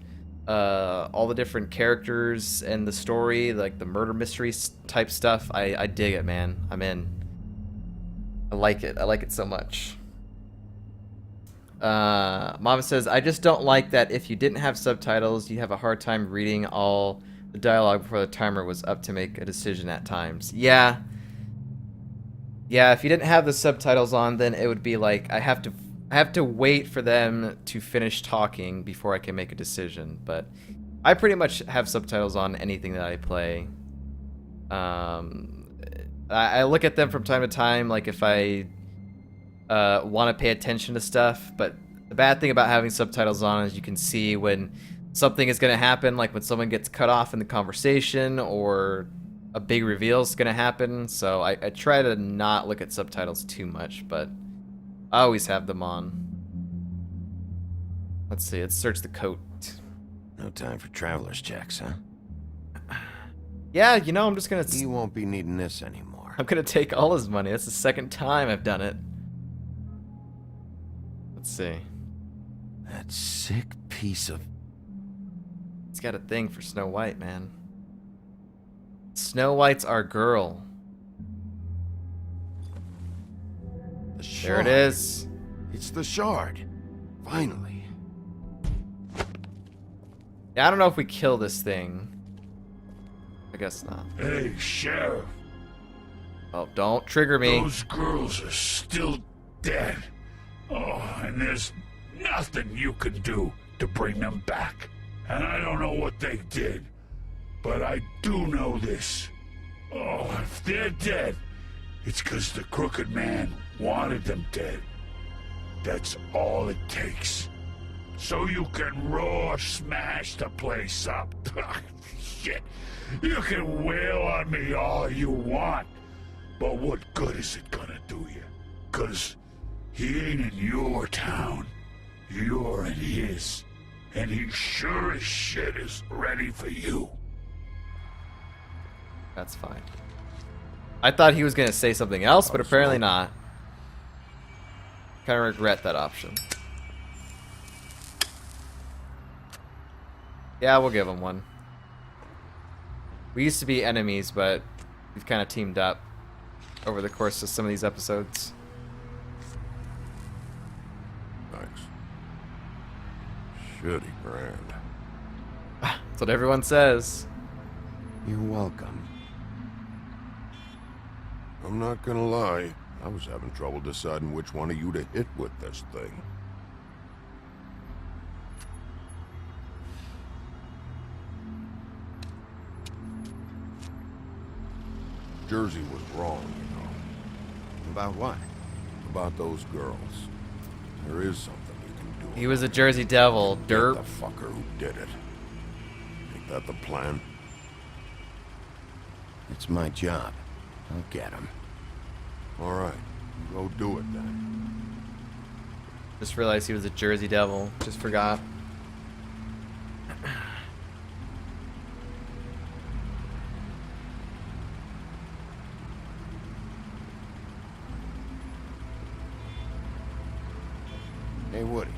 All the different characters and the story, like the murder mystery type stuff. I dig it, man. I'm in. I like it. I like it so much. Mama says, I just don't like that if you didn't have subtitles, you have a hard time reading all the dialogue before the timer was up to make a decision at times. Yeah. Yeah, if you didn't have the subtitles on, then it would be like I have to wait for them to finish talking before I can make a decision. But I pretty much have subtitles on anything that I play. I look at them from time to time, like if I want to pay attention to stuff. But the bad thing about having subtitles on is you can see when something is going to happen, like when someone gets cut off in the conversation or a big reveal is going to happen. So I try to not look at subtitles too much, but I always have them on. Let's see, let's search the coat. No time for traveler's checks, huh? Yeah, you know, I'm just gonna... You won't be needing this anymore. I'm gonna take all his money. That's the 2nd time I've done it. Let's see. That sick piece of... He's got a thing for Snow White, man. Snow White's our girl. There it is. It's the shard. Finally. Yeah, I don't know if we kill this thing. I guess not. Hey, Sheriff. Oh, don't trigger me. Those girls are still dead. Oh, and there's nothing you can do to bring them back. And I don't know what they did, but I do know this. Oh, if they're dead, it's 'cause the Crooked Man wanted them dead. That's all it takes. so you can raw smash the place up. Shit, you can wail on me all you want, but what good is it gonna do you? 'Cause he ain't in your town, you're in his, and he sure as shit is ready for you. That's fine. I thought he was gonna say something else, but apparently not. Kind of regret that option. Yeah, we'll give him one. We used to be enemies, but we've kind of teamed up over the course of some of these episodes. Thanks. Shitty brand. That's what everyone says. You're welcome. I'm not gonna lie. I was having trouble deciding which one of you to hit with this thing. Jersey was wrong, you know. About what? About those girls. There is something you can do. He was a Jersey Devil, derp. Get the fucker who did it. Ain't that the plan? It's my job. I'll get him. All right, go do it then. Just realized he was a Jersey Devil. Just forgot. Hey, Woody.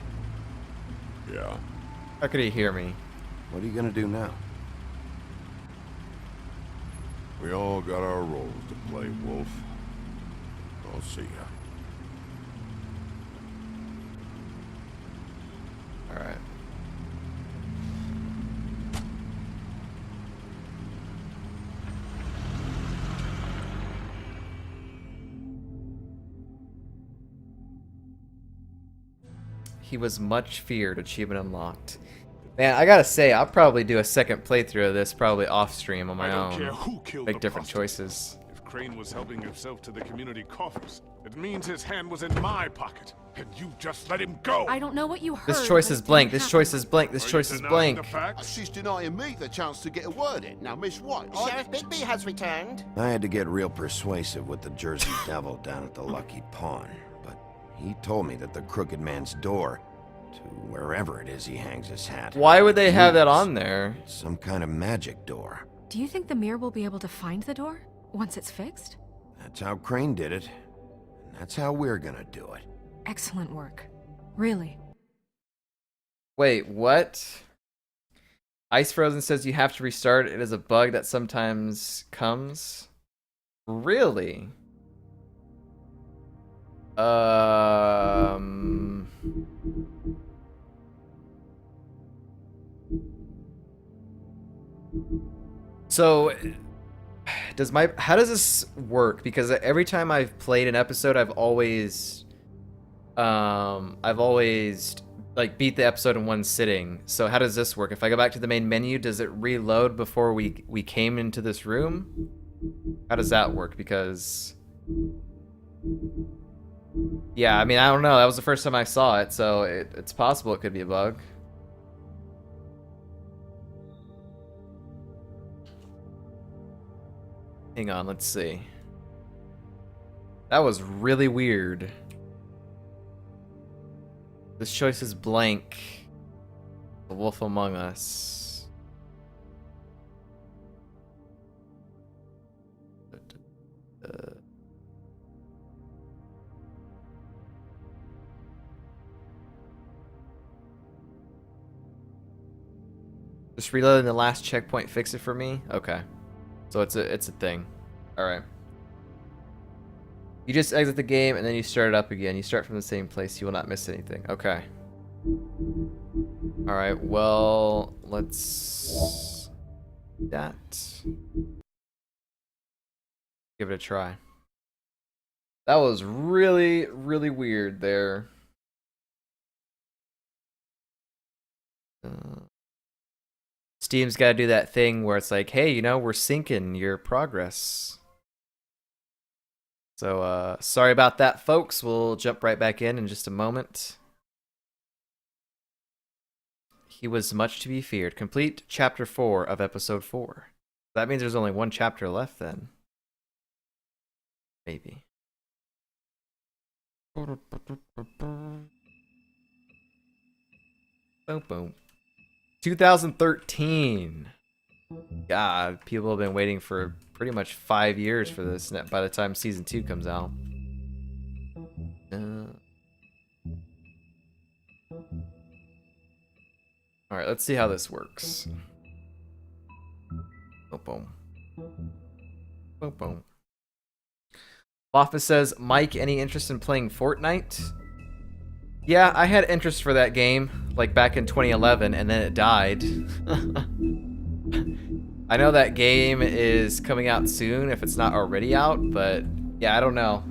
Yeah? How could he hear me? What are you gonna do now? We all got our roles to play, Wolf. I'll see ya. Alright. He was much feared. Achievement unlocked. Man, I gotta say, I'll probably do a second playthrough of this, probably off stream on my own. I don't care who killed Make the different prostitute. choices. If Crane was helping himself to the community coffers, it means his hand was in my pocket, and you just let him go. I don't know what you heard. This choice but is it blank. didn't This happen choice is blank. This choice is blank. She's denying me the chance to get a word in. Now, Miss White, Sheriff Bigby has returned. I had to get real persuasive with the Jersey Devil down at the Lucky Pawn, but he told me that the Crooked Man's door to wherever it is he hangs his hat. Why would they have that on there? Some kind of magic door. Do you think the mirror will be able to find the door once it's fixed? That's how Crane did it, and that's how we're gonna do it. Excellent work. Really. Wait, what? Ice Frozen says you have to restart. It is a bug that sometimes comes. Really? So how does this work? Because every time I've played an episode, I've always like beat the episode in one sitting. So how does this work? If I go back to the main menu, does it reload before we came into this room? How does that work? Because yeah, I mean, I don't know. That was the first time I saw it, so it's possible it could be a bug. Hang on, let's see. That was really weird. This choice is blank. The Wolf Among Us. Just reloading the last checkpoint fix it for me? Okay. So it's a thing. Alright. You just exit the game and then you start it up again. You start from the same place. You will not miss anything. Okay. Alright, well, let's do that. Give it a try. That was really, really weird there. Steam's got to do that thing where it's like, hey, you know, we're syncing your progress. So, sorry about that, folks. We'll jump right back in just a moment. He was much to be feared. Complete chapter 4 of episode 4. That means there's only one chapter left then. Maybe. Boom, boom. 2013. God, people have been waiting for pretty much 5 years for this by the time season 2 comes out. Alright, let's see how this works. Boom, boom. Boom, boom. Loftus says, Mike, any interest in playing Fortnite? Yeah, I had interest for that game, like back in 2011, and then it died. I know that game is coming out soon, if it's not already out, but yeah, I don't know.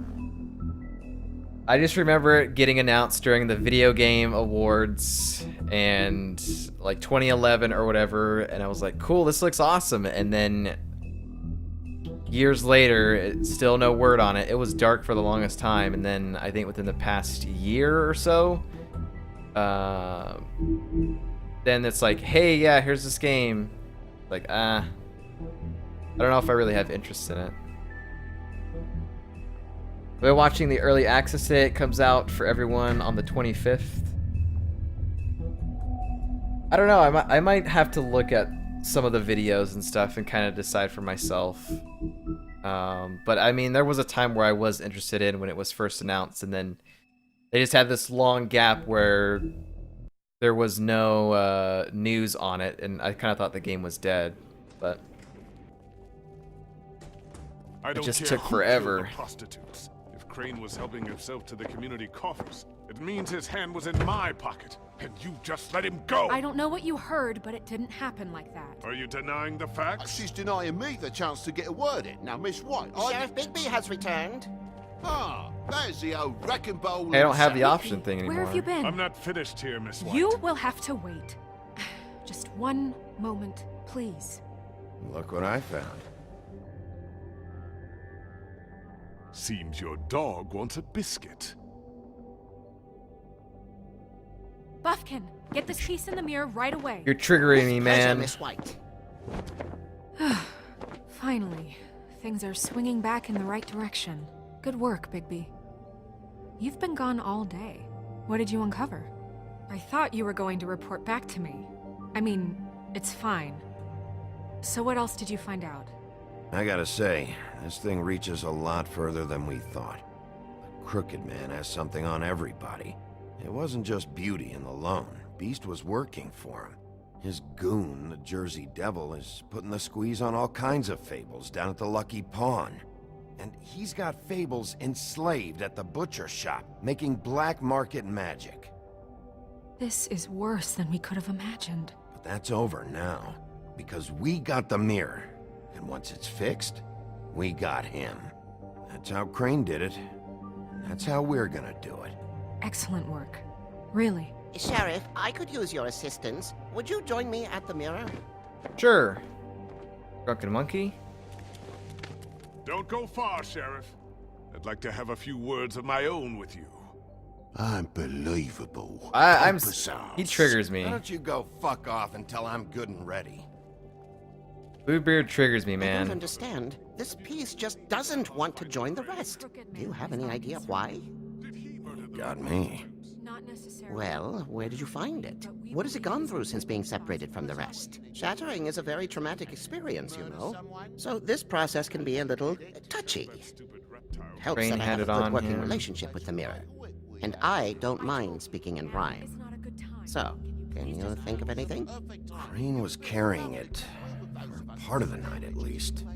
I just remember it getting announced during the Video Game Awards and like 2011 or whatever, and I was like, cool, this looks awesome. And then years later, still no word on it. It was dark for the longest time, and then I think within the past year or so, then it's like, hey, yeah, here's this game. Like, I don't know if I really have interest in it. We're watching the early access day. It comes out for everyone on the 25th. I don't know. I might have to look at some of the videos and stuff and kind of decide for myself. But I mean, there was a time where I was interested in when it was first announced, and then they just had this long gap where there was no news on it, and I kind of thought the game was dead. But it just took forever. Prostitutes. If Crane was helping himself to the community coffers, it means his hand was in my pocket, and you just let him go. I don't know what you heard, but it didn't happen like that. Are you denying the facts? She's denying me the chance to get a word in. Now, Miss White, Sheriff Bigby has returned. Ah, there's the old wrecking ball. I don't have the option thing anymore. Where have you been? I'm not finished here, Miss White. You will have to wait. Just one moment, please. Look what I found. Seems your dog wants a biscuit. Buffkin, get this piece in the mirror right away. You're triggering me, man. Miss White. Finally, things are swinging back in the right direction. Good work, Bigby. You've been gone all day. What did you uncover? I thought you were going to report back to me. I mean, it's fine. So what else did you find out? I gotta say, this thing reaches a lot further than we thought. The Crooked Man has something on everybody. It wasn't just Beauty and the Lone. Beast was working for him. His goon, the Jersey Devil, is putting the squeeze on all kinds of fables down at the Lucky Pawn. And he's got fables enslaved at the butcher shop, making black market magic. This is worse than we could have imagined. But that's over now, because we got the mirror. And once it's fixed, we got him. That's how Crane did it. That's how we're gonna do it. Excellent work. Really. Sheriff, I could use your assistance. Would you join me at the mirror? Sure. Drunken monkey. Don't go far, Sheriff. I'd like to have a few words of my own with you. Unbelievable. He triggers me. Why don't you go fuck off until I'm good and ready? Bluebeard triggers me, I man. don't understand. This piece just doesn't want to join the rest. Do you have any idea why? Got me. Well, where did you find it? What has it gone through since being separated from the rest? Shattering is a very traumatic experience, you know. So this process can be a little touchy. Helps Crane that I have had a it good on working him. relationship with the mirror. And I don't mind speaking in rhyme. So, can you think of anything? Crane was carrying it. For part of the night, at least.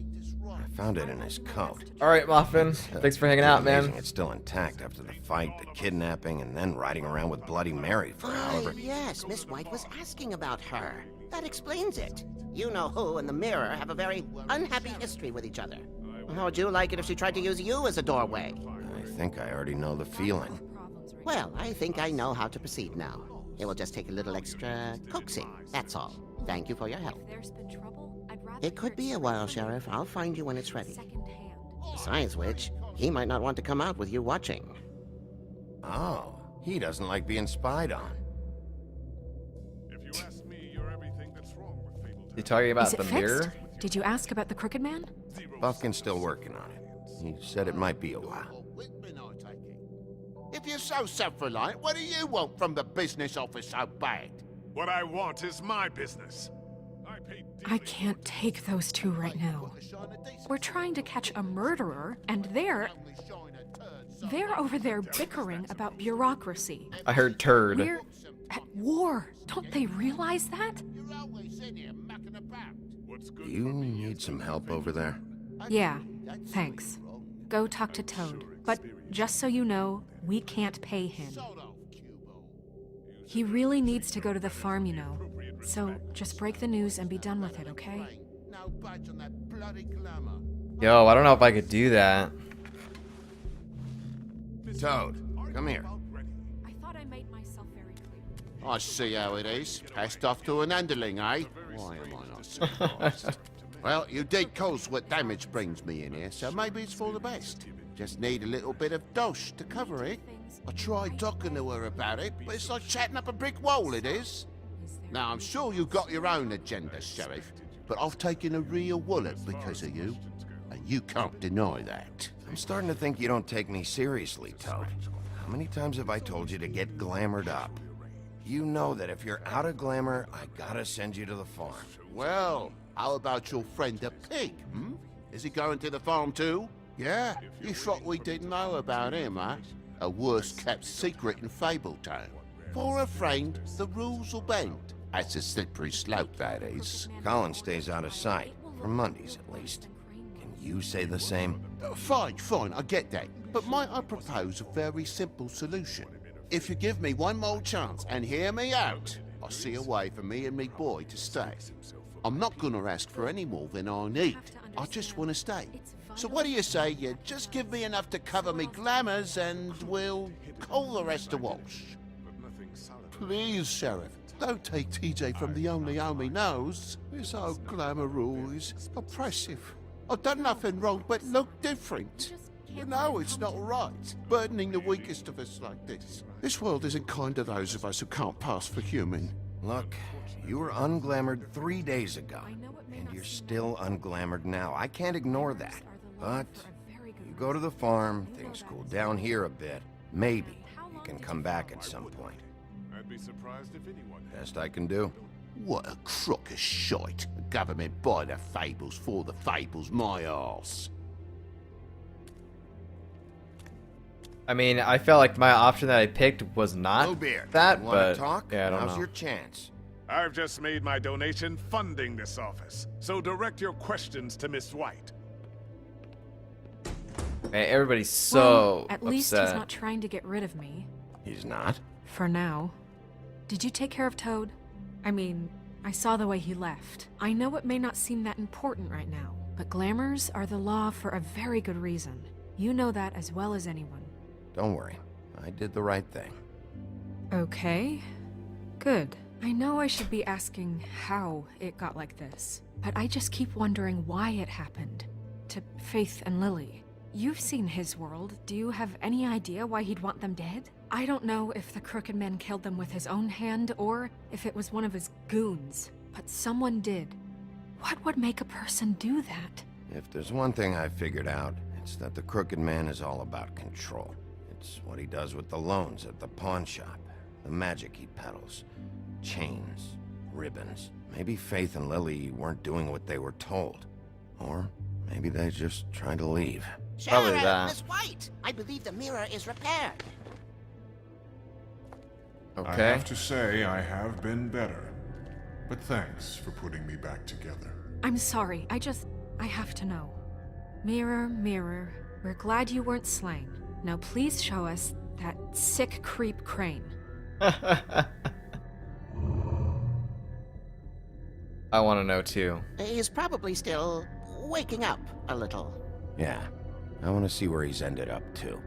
I found it in his coat. Alright, Muffin. Thanks for hanging out, man. It's still intact after the fight, the kidnapping, and then riding around with Bloody Mary for however... Yes, Miss White was asking about her. That explains it. You know who and the mirror have a very unhappy history with each other. How would you like it if she tried to use you as a doorway? I think I already know the feeling. Well, I think I know how to proceed now. It will just take a little extra coaxing, that's all. Thank you for your help. It could be a while, Sheriff. I'll find you when it's ready. Besides which, he might not want to come out with you watching. Oh, he doesn't like being spied on. If you ask You talking about Is it the fixed? mirror? Did you ask about the Crooked Man? Buffkin's still working on it. He said it might be a while. If you're so self-reliant, what do you want from the business office so bad? What I want is my business. I can't take those two right now. We're trying to catch a murderer, and they're over there bickering about bureaucracy. I heard turd. We're at war. Don't they realize that? Do you need some help over there? Yeah, thanks. Go talk to Toad. But just so you know, we can't pay him. He really needs to go to the farm, you know. So just break the news and be done with it, okay? Yo, I don't know if I could do that. Toad, come here. I thought I made myself very clear. I see how it is. Passed off to an underling, eh? Why am I not surprised? Well, you did cause what damage brings me in here, so maybe it's for the best. Just need a little bit of dosh to cover it. I tried talking to her about it, but it's like chatting up a brick wall, it is. Now, I'm sure you've got your own agenda, Sheriff, but I've taken a real wallet because of you, and you can't deny that. I'm starting to think you don't take me seriously, Toad. How many times have I told you to get glamored up? You know that if you're out of glamour, I gotta send you to the farm. Well, how about your friend the pig, hmm? Is he going to the farm too? Yeah? You thought we didn't know about him, huh? A worst-kept secret in Fabletown. For a friend, the rules will bend. That's a slippery slope, that is. Colin stays out of sight, for Mondays at least. Can you say the same? Fine, I get that. But might I propose a very simple solution? If you give me one more chance and hear me out, I'll see a way for me and me boy to stay. I'm not gonna ask for any more than I need. I just want to stay. So what do you say you just give me enough to cover me glamours and we'll call the rest a wash? Please, Sheriff, don't take TJ from the only home he knows. This old glamour rule is oppressive. I've done nothing wrong but look different. You know it's not right, burdening the weakest of us like this. This world isn't kind to those of us who can't pass for human. Look, you were unglamored 3 days ago, and you're still unglamored now. I can't ignore that. But you go to the farm, things cool down here a bit. Maybe you can come back at some point. I'd be surprised if anyone had. Best I can do. What a crock of shite. The government by the fables, for the fables, my arse. I mean, I felt like my option that I picked was not Bluebeard, that, you wanna but talk? yeah, I don't Now's know. your chance. I've just made my donation funding this office, so direct your questions to Miss White. Man, everybody's so Well, at least upset. he's not trying to get rid of me. He's not? For now. Did you take care of Toad? I mean, I saw the way he left. I know it may not seem that important right now, but glamours are the law for a very good reason. You know that as well as anyone. Don't worry. I did the right thing. Okay. Good. I know I should be asking how it got like this, but I just keep wondering why it happened. To Faith and Lily. You've seen his world. Do you have any idea why he'd want them dead? I don't know if the Crooked Man killed them with his own hand or if it was one of his goons, but someone did. What would make a person do that? If there's one thing I figured out, it's that the Crooked Man is all about control. It's what he does with the loans at the pawn shop, the magic he peddles, chains, ribbons. Maybe Faith and Lily weren't doing what they were told. Or maybe they just tried to leave. Probably Sheriff, that. Miss White, I believe the mirror is repaired. Okay. I have to say I have been better. But thanks for putting me back together. I'm sorry, I have to know. Mirror, mirror, we're glad you weren't slain. Now please show us that sick creep Crane. I want to know too. He's probably still waking up a little. Yeah, I want to see where he's ended up, too.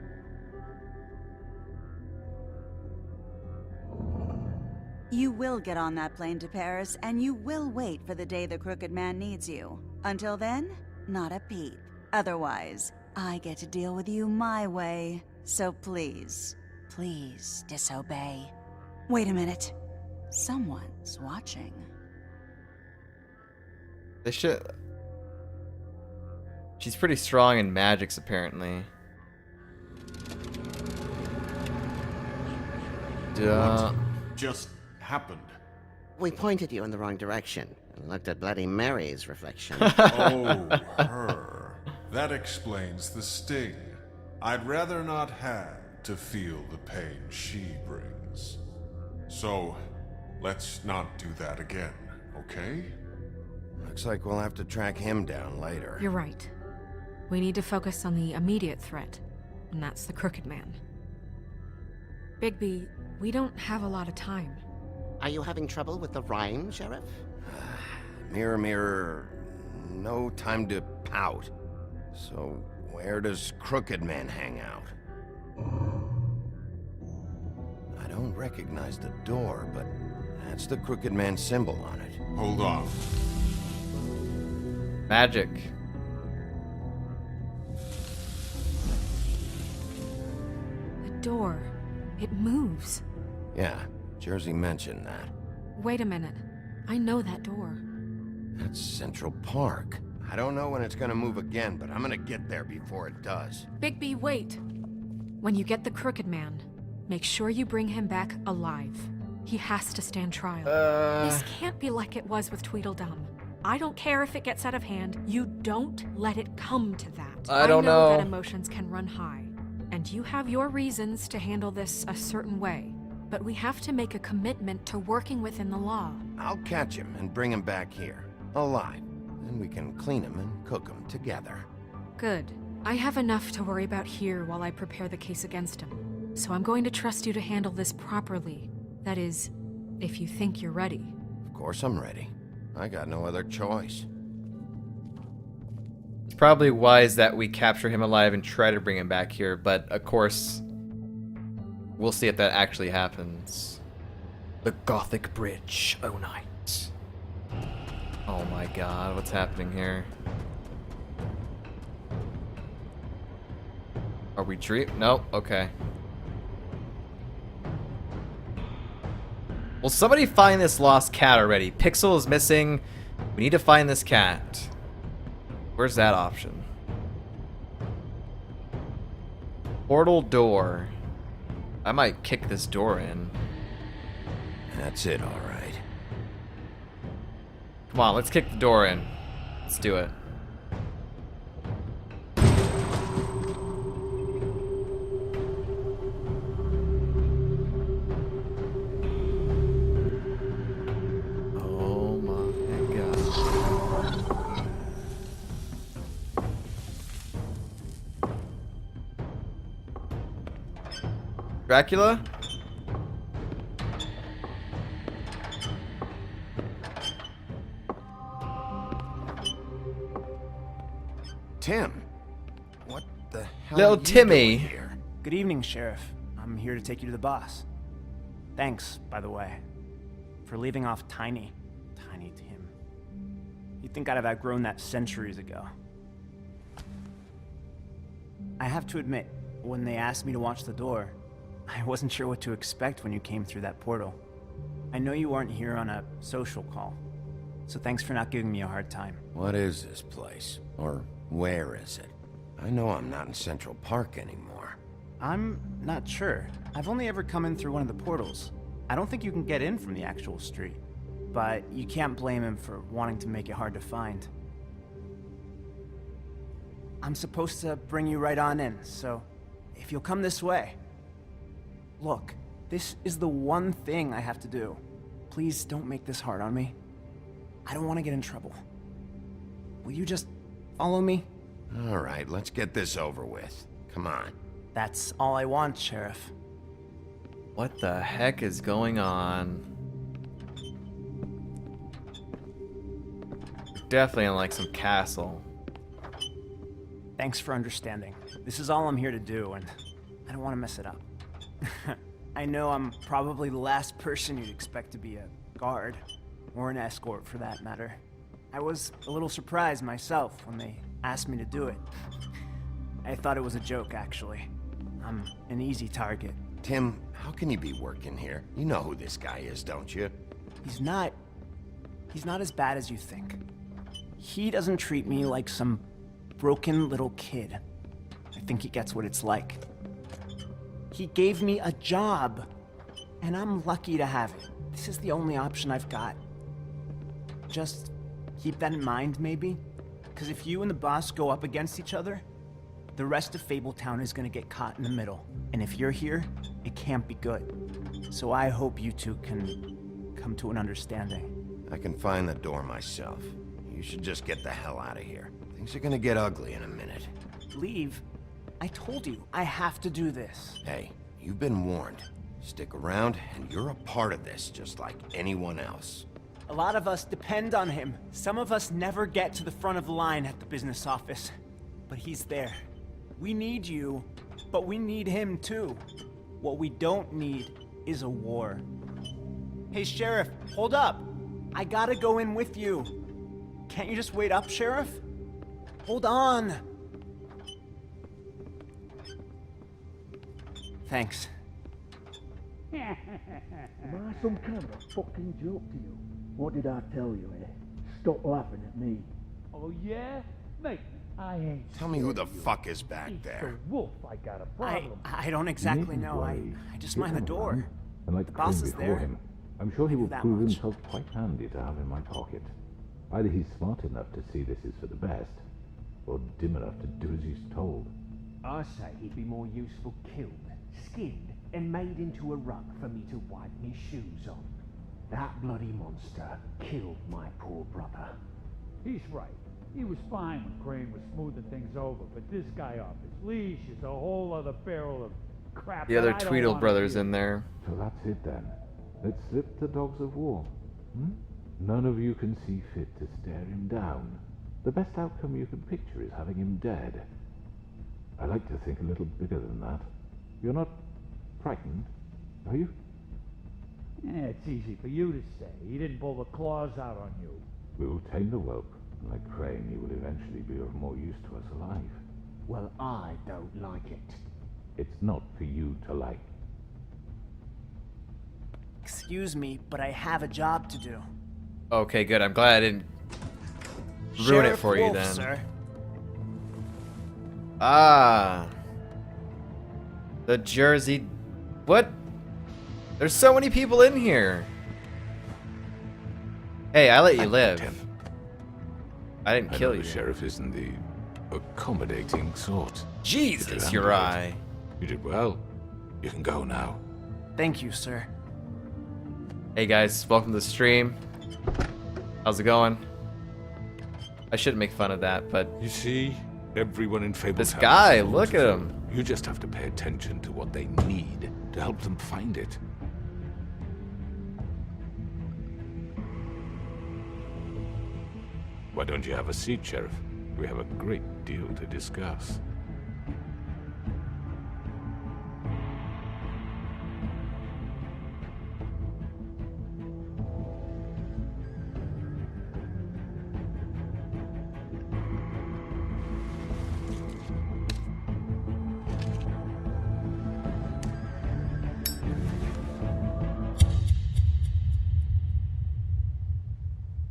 You will get on that plane to Paris, and you will wait for the day the Crooked Man needs you. Until then, not a peep. Otherwise, I get to deal with you my way. So please, please disobey. Wait a minute. Someone's watching. They should... She's pretty strong in magics, apparently. Duh. What just happened? We pointed you in the wrong direction and looked at Bloody Mary's reflection. Oh, her. That explains the sting. I'd rather not have to feel the pain she brings. So, let's not do that again, okay? Looks like we'll have to track him down later. You're right. We need to focus on the immediate threat, and that's the Crooked Man. Bigby, we don't have a lot of time. Are you having trouble with the rhyme, Sheriff? Mirror, mirror, no time to pout. So, where does Crooked Man hang out? I don't recognize the door, but that's the Crooked Man symbol on it. Hold on. Magic. The door. It moves. Yeah, Jersey mentioned that. Wait a minute. I know that door. That's Central Park. I don't know when it's gonna move again, but I'm gonna get there before it does. Bigby, wait. When you get the Crooked Man, make sure you bring him back alive. He has to stand trial. This can't be like it was with Tweedledum. I don't care if it gets out of hand. You don't let it come to that. I don't know. that emotions can run high, and you have your reasons to handle this a certain way. But we have to make a commitment to working within the law. I'll catch him and bring him back here, alive. Then we can clean him and cook him together. Good. I have enough to worry about here while I prepare the case against him. So I'm going to trust you to handle this properly. That is, if you think you're ready. Of course I'm ready. I got no other choice. It's probably wise that we capture him alive and try to bring him back here, but of course, we'll see if that actually happens. The Gothic Bridge, oh night. Oh my god, what's happening here? Are we dream? Nope, okay. Will somebody find this lost cat already? Pixel is missing. We need to find this cat. Where's that option? Portal door. I might kick this door in. That's it, all right. Come on, let's kick the door in. Let's do it. Dracula? Tim, what the hell Little are you Timmy. doing here? Good evening, Sheriff. I'm here to take you to the boss. Thanks, by the way, for leaving off Tiny. Tiny Tim. You'd think I'd have outgrown that centuries ago. I have to admit, when they asked me to watch the door, I wasn't sure what to expect when you came through that portal. I know you aren't here on a social call, so thanks for not giving me a hard time. What is this place? Or where is it? I know I'm not in Central Park anymore. I'm not sure. I've only ever come in through one of the portals. I don't think you can get in from the actual street, but you can't blame him for wanting to make it hard to find. I'm supposed to bring you right on in, so if you'll come this way. Look, this is the one thing I have to do. Please don't make this hard on me. I don't want to get in trouble. Will you just follow me? All right, let's get this over with. Come on. That's all I want, Sheriff. What the heck is going on? Definitely in like some castle. Thanks for understanding. This is all I'm here to do, and I don't want to mess it up. I know I'm probably the last person you'd expect to be a guard, or an escort for that matter. I was a little surprised myself when they asked me to do it. I thought it was a joke, actually. I'm an easy target. Tim, how can you be working here? You know who this guy is, don't you? He's not as bad as you think. He doesn't treat me like some broken little kid. I think he gets what it's like. He gave me a job, and I'm lucky to have it. This is the only option I've got. Just keep that in mind, maybe? Because if you and the boss go up against each other, the rest of Fabletown is gonna get caught in the middle. And if you're here, it can't be good. So I hope you two can come to an understanding. I can find the door myself. You should just get the hell out of here. Things are gonna get ugly in a minute. Leave? I told you, I have to do this. Hey, you've been warned. Stick around, and you're a part of this, just like anyone else. A lot of us depend on him. Some of us never get to the front of the line at the business office. But he's there. We need you, but we need him too. What we don't need is a war. Hey, Sheriff, hold up. I gotta go in with you. Can't you just wait up, Sheriff? Hold on. Thanks. Am I some kind of a fucking joke to you? What did I tell you, eh? Stop laughing at me. Oh, yeah? Mate, I ain't. Tell me who the fuck is back there. Wolf, I got a problem. I don't exactly know. I just mind the door. And like The boss is there. him, I'm sure he will That prove much. himself quite handy to have in my pocket. Either he's smart enough to see this is for the best, or dim enough to do as he's told. I say he'd be more useful killed, skinned, and made into a rug for me to wipe me shoes on. That bloody monster killed my poor brother. He's right. He was fine when Crane was smoothing things over, but this guy off his leash is a whole other barrel of crap. The other that I don't Tweedle wanna brothers hear. in there. So that's it then. Let's slip the dogs of war. Hmm? None of you can see fit to stare him down. The best outcome you can picture is having him dead. I like to think a little bigger than that. You're not frightened, are you? Yeah, it's easy for you to say. He didn't pull the claws out on you. We will tame the whelp, and like Crane, he will eventually be of more use to us alive. Well, I don't like it. It's not for you to like. Excuse me, but I have a job to do. Okay, good. I'm glad I didn't ruin Sheriff it for Wolf, you then. Sir. Ah. The Jersey. What? There's so many people in here. Hey, I let you live. I didn't kill you. The sheriff isn't the accommodating sort. Jesus, Uri. You did well. You can go now. Thank you, sir. Hey guys, welcome to the stream. How's it going? I shouldn't make fun of that, but you see, everyone in Fabletown. This guy, look at him. You just have to pay attention to what they need to help them find it. Why don't you have a seat, Sheriff? We have a great deal to discuss.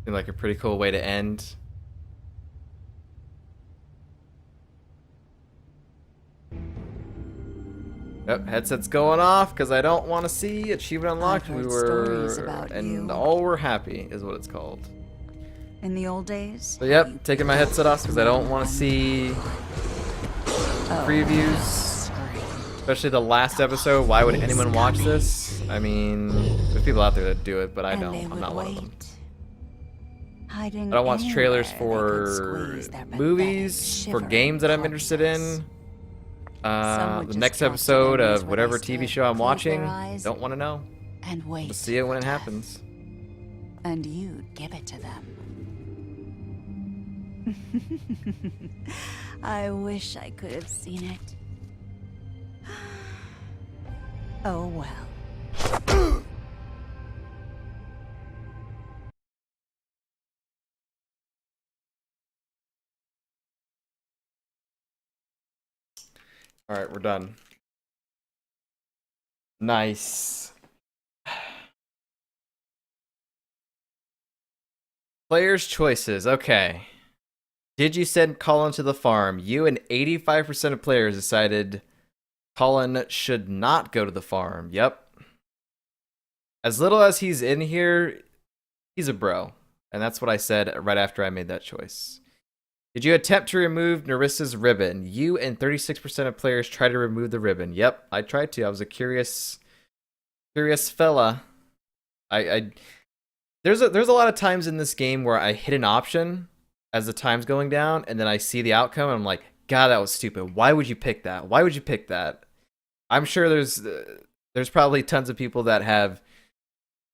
Seemed like a pretty cool way to end. Yep, headset's going off because I don't want to see achievement unlocked. I've heard stories about you. All we're happy is what it's called. In the old days? So yep, taking my headset off because I don't want to see previews, especially the last episode. Why would anyone watch this? I mean, there's people out there that do it, but I don't. I'm not one of them. I don't watch trailers for movies, for games that I'm interested in. The next episode of whatever TV show I'm watching, don't want to know. And wait. We'll see it when it happens. And you'd give it to them. I wish I could have seen it. Oh well. All right, we're done. Nice. Players' choices. Okay. Did you send Colin to the farm? You and 85% of players decided Colin should not go to the farm. Yep. As little as he's in here, he's a bro. And that's what I said right after I made that choice. Did you attempt to remove Narissa's ribbon? You and 36% of players tried to remove the ribbon. Yep, I tried to. I was a curious fella. There's a lot of times in this game where I hit an option as the time's going down, and then I see the outcome, and I'm like, God, that was stupid. Why would you pick that? Why would you pick that? I'm sure there's probably tons of people that have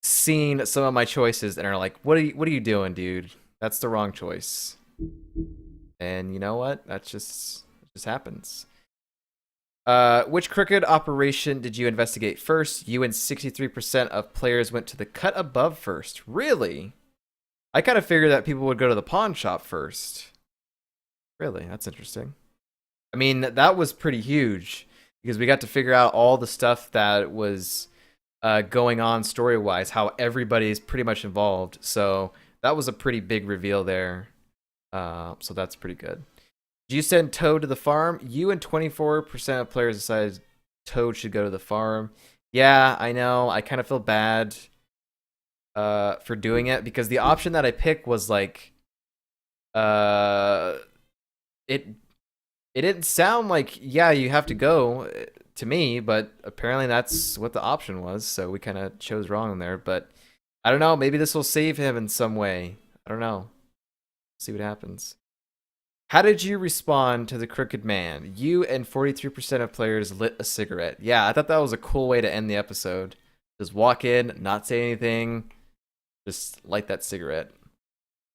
seen some of my choices and are like, what are you doing, dude? That's the wrong choice. And you know what? It just happens. Which crooked operation did you investigate first? You and 63% of players went to the cut above first. Really? I kind of figured that people would go to the pawn shop first. Really? That's interesting. I mean, that was pretty huge because we got to figure out all the stuff that was going on story-wise, how everybody's pretty much involved. So that was a pretty big reveal there. So that's pretty good. Did you send Toad to the farm? You and 24% of players decided Toad should go to the farm. Yeah, I know. I kind of feel bad for doing it because the option that I picked was like it didn't sound like, yeah, you have to go to me, but apparently that's what the option was, so we kind of chose wrong there. But I don't know, maybe this will save him in some way. I don't know. See what happens. How did you respond to the crooked man? You and 43% of players lit a cigarette. Yeah, I thought that was a cool way to end the episode. Just walk in, not say anything, just light that cigarette.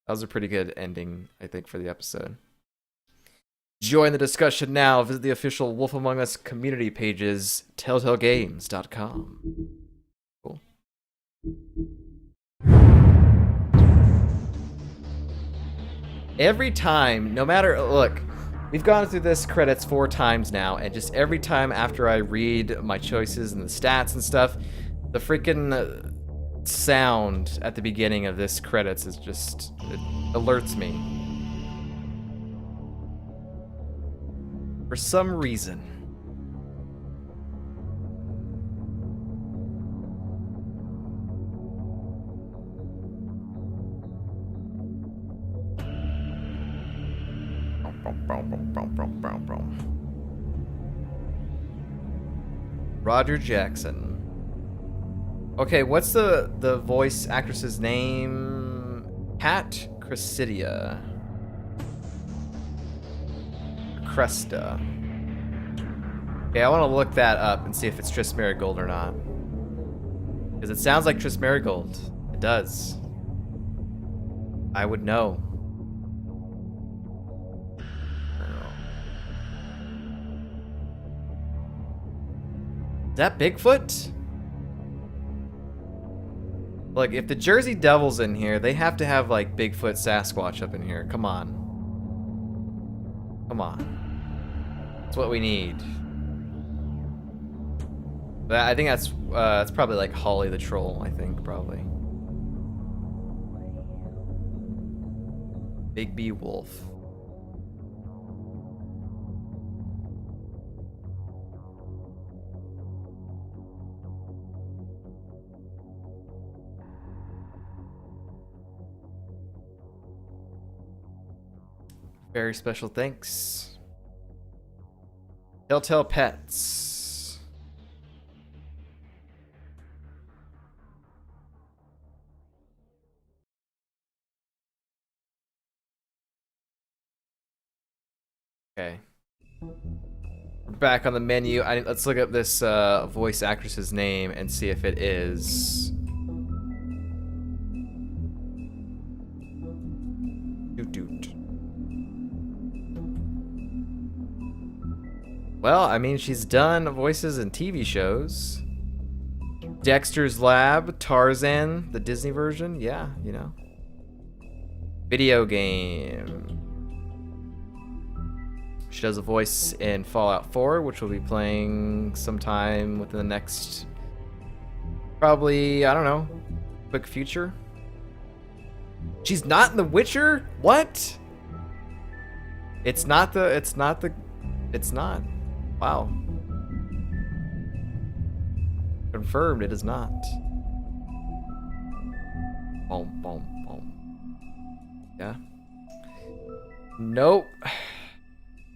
That was a pretty good ending, I think, for the episode. Join the discussion now. Visit the official Wolf Among Us community pages, telltalegames.com. Cool. Every time, no matter, look, we've gone through this credits 4 times now, and just every time after I read my choices and the stats and stuff, the freaking sound at the beginning of this credits is just, it alerts me. For some reason. Roger Jackson. Okay, what's the voice actress's name? Pat Cressidia. Cresta. Okay, I want to look that up and see if it's Triss Marigold or not. Because it sounds like Triss Marigold. It does. I would know. Is that Bigfoot? Look, if the Jersey Devil's in here, they have to have like Bigfoot Sasquatch up in here. Come on. Come on. That's what we need. But I think that's probably like Holly the Troll, I think, probably. Big B Wolf. Very special thanks. Telltale Pets. Okay. We're back on the menu. Let's look up this voice actress's name and see if it is. Doot. Well, I mean, she's done voices in TV shows. Dexter's Lab, Tarzan, the Disney version. Yeah, you know. Video game. She does a voice in Fallout 4, which we'll be playing sometime within the next, probably, I don't know, quick future. She's not in The Witcher? What? It's not. Wow. Confirmed, it is not. Boom, boom, boom. Yeah. Nope.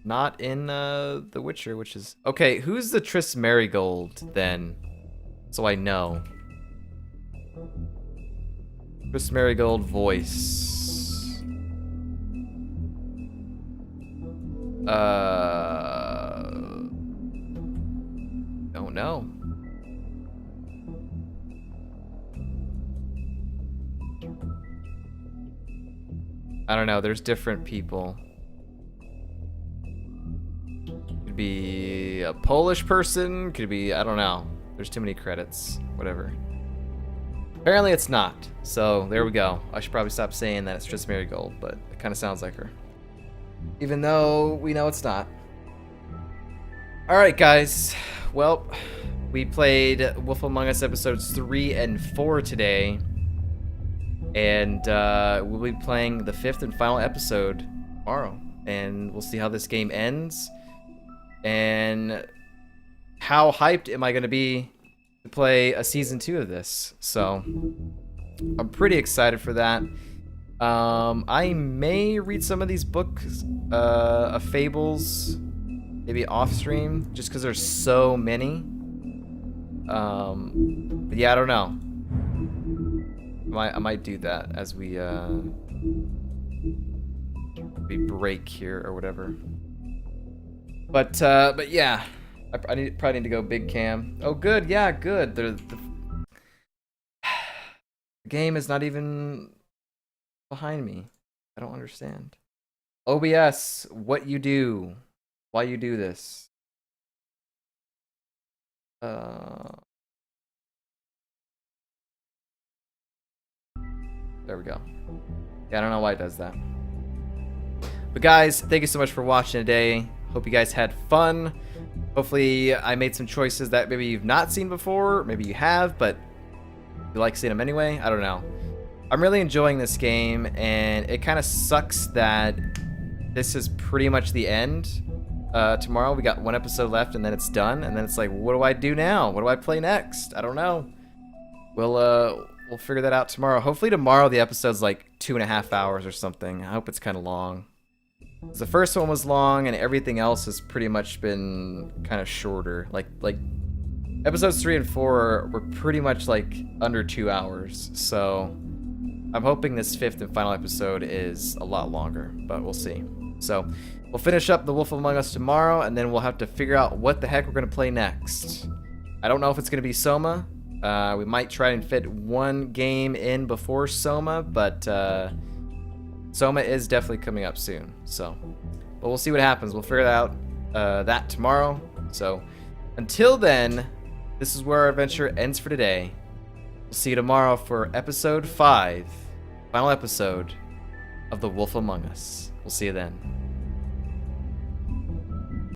Not in The Witcher, which is... Okay, who's the Triss Marigold, then? So I know. Triss Marigold voice. Don't know. I don't know, there's different people. Could be a Polish person, could be, I don't know. There's too many credits, whatever. Apparently it's not, so there we go. I should probably stop saying that it's Triss Marigold, but it kind of sounds like her. Even though we know it's not. Alright guys, well, we played Wolf Among Us episodes 3 and 4 today. And we'll be playing the 5th and final episode tomorrow. And we'll see how this game ends. And how hyped am I going to be to play a season 2 of this. So I'm pretty excited for that. I may read some of these books of Fables, maybe off stream, just because there's so many. But yeah, I don't know. I might do that as we break here or whatever. But yeah, I probably need to go big cam. Oh, good, yeah, good. The game is not even behind me. I don't understand. OBS, what you do, why you do this. There we go. Yeah, I don't know why it does that. But guys, thank you so much for watching today. Hope you guys had fun. Hopefully I made some choices that maybe you've not seen before. Maybe you have, but you like seeing them anyway. I don't know. I'm really enjoying this game, and it kind of sucks that this is pretty much the end. Tomorrow we got one episode left, and then it's done. And then it's like, what do I do now? What do I play next? I don't know. We'll figure that out tomorrow. Hopefully tomorrow the episode's like 2.5 hours or something. I hope it's kind of long. The first one was long, and everything else has pretty much been kind of shorter. Like episodes 3 and 4 were pretty much like under 2 hours. So I'm hoping this 5th and final episode is a lot longer, but we'll see. So we'll finish up The Wolf Among Us tomorrow, and then we'll have to figure out what the heck we're gonna play next. I don't know if it's gonna be Soma. We might try and fit one game in before Soma, but Soma is definitely coming up soon. So, but we'll see what happens. We'll figure out that tomorrow. So, until then, this is where our adventure ends for today. We'll see you tomorrow for episode 5, final episode of The Wolf Among Us. We'll see you then.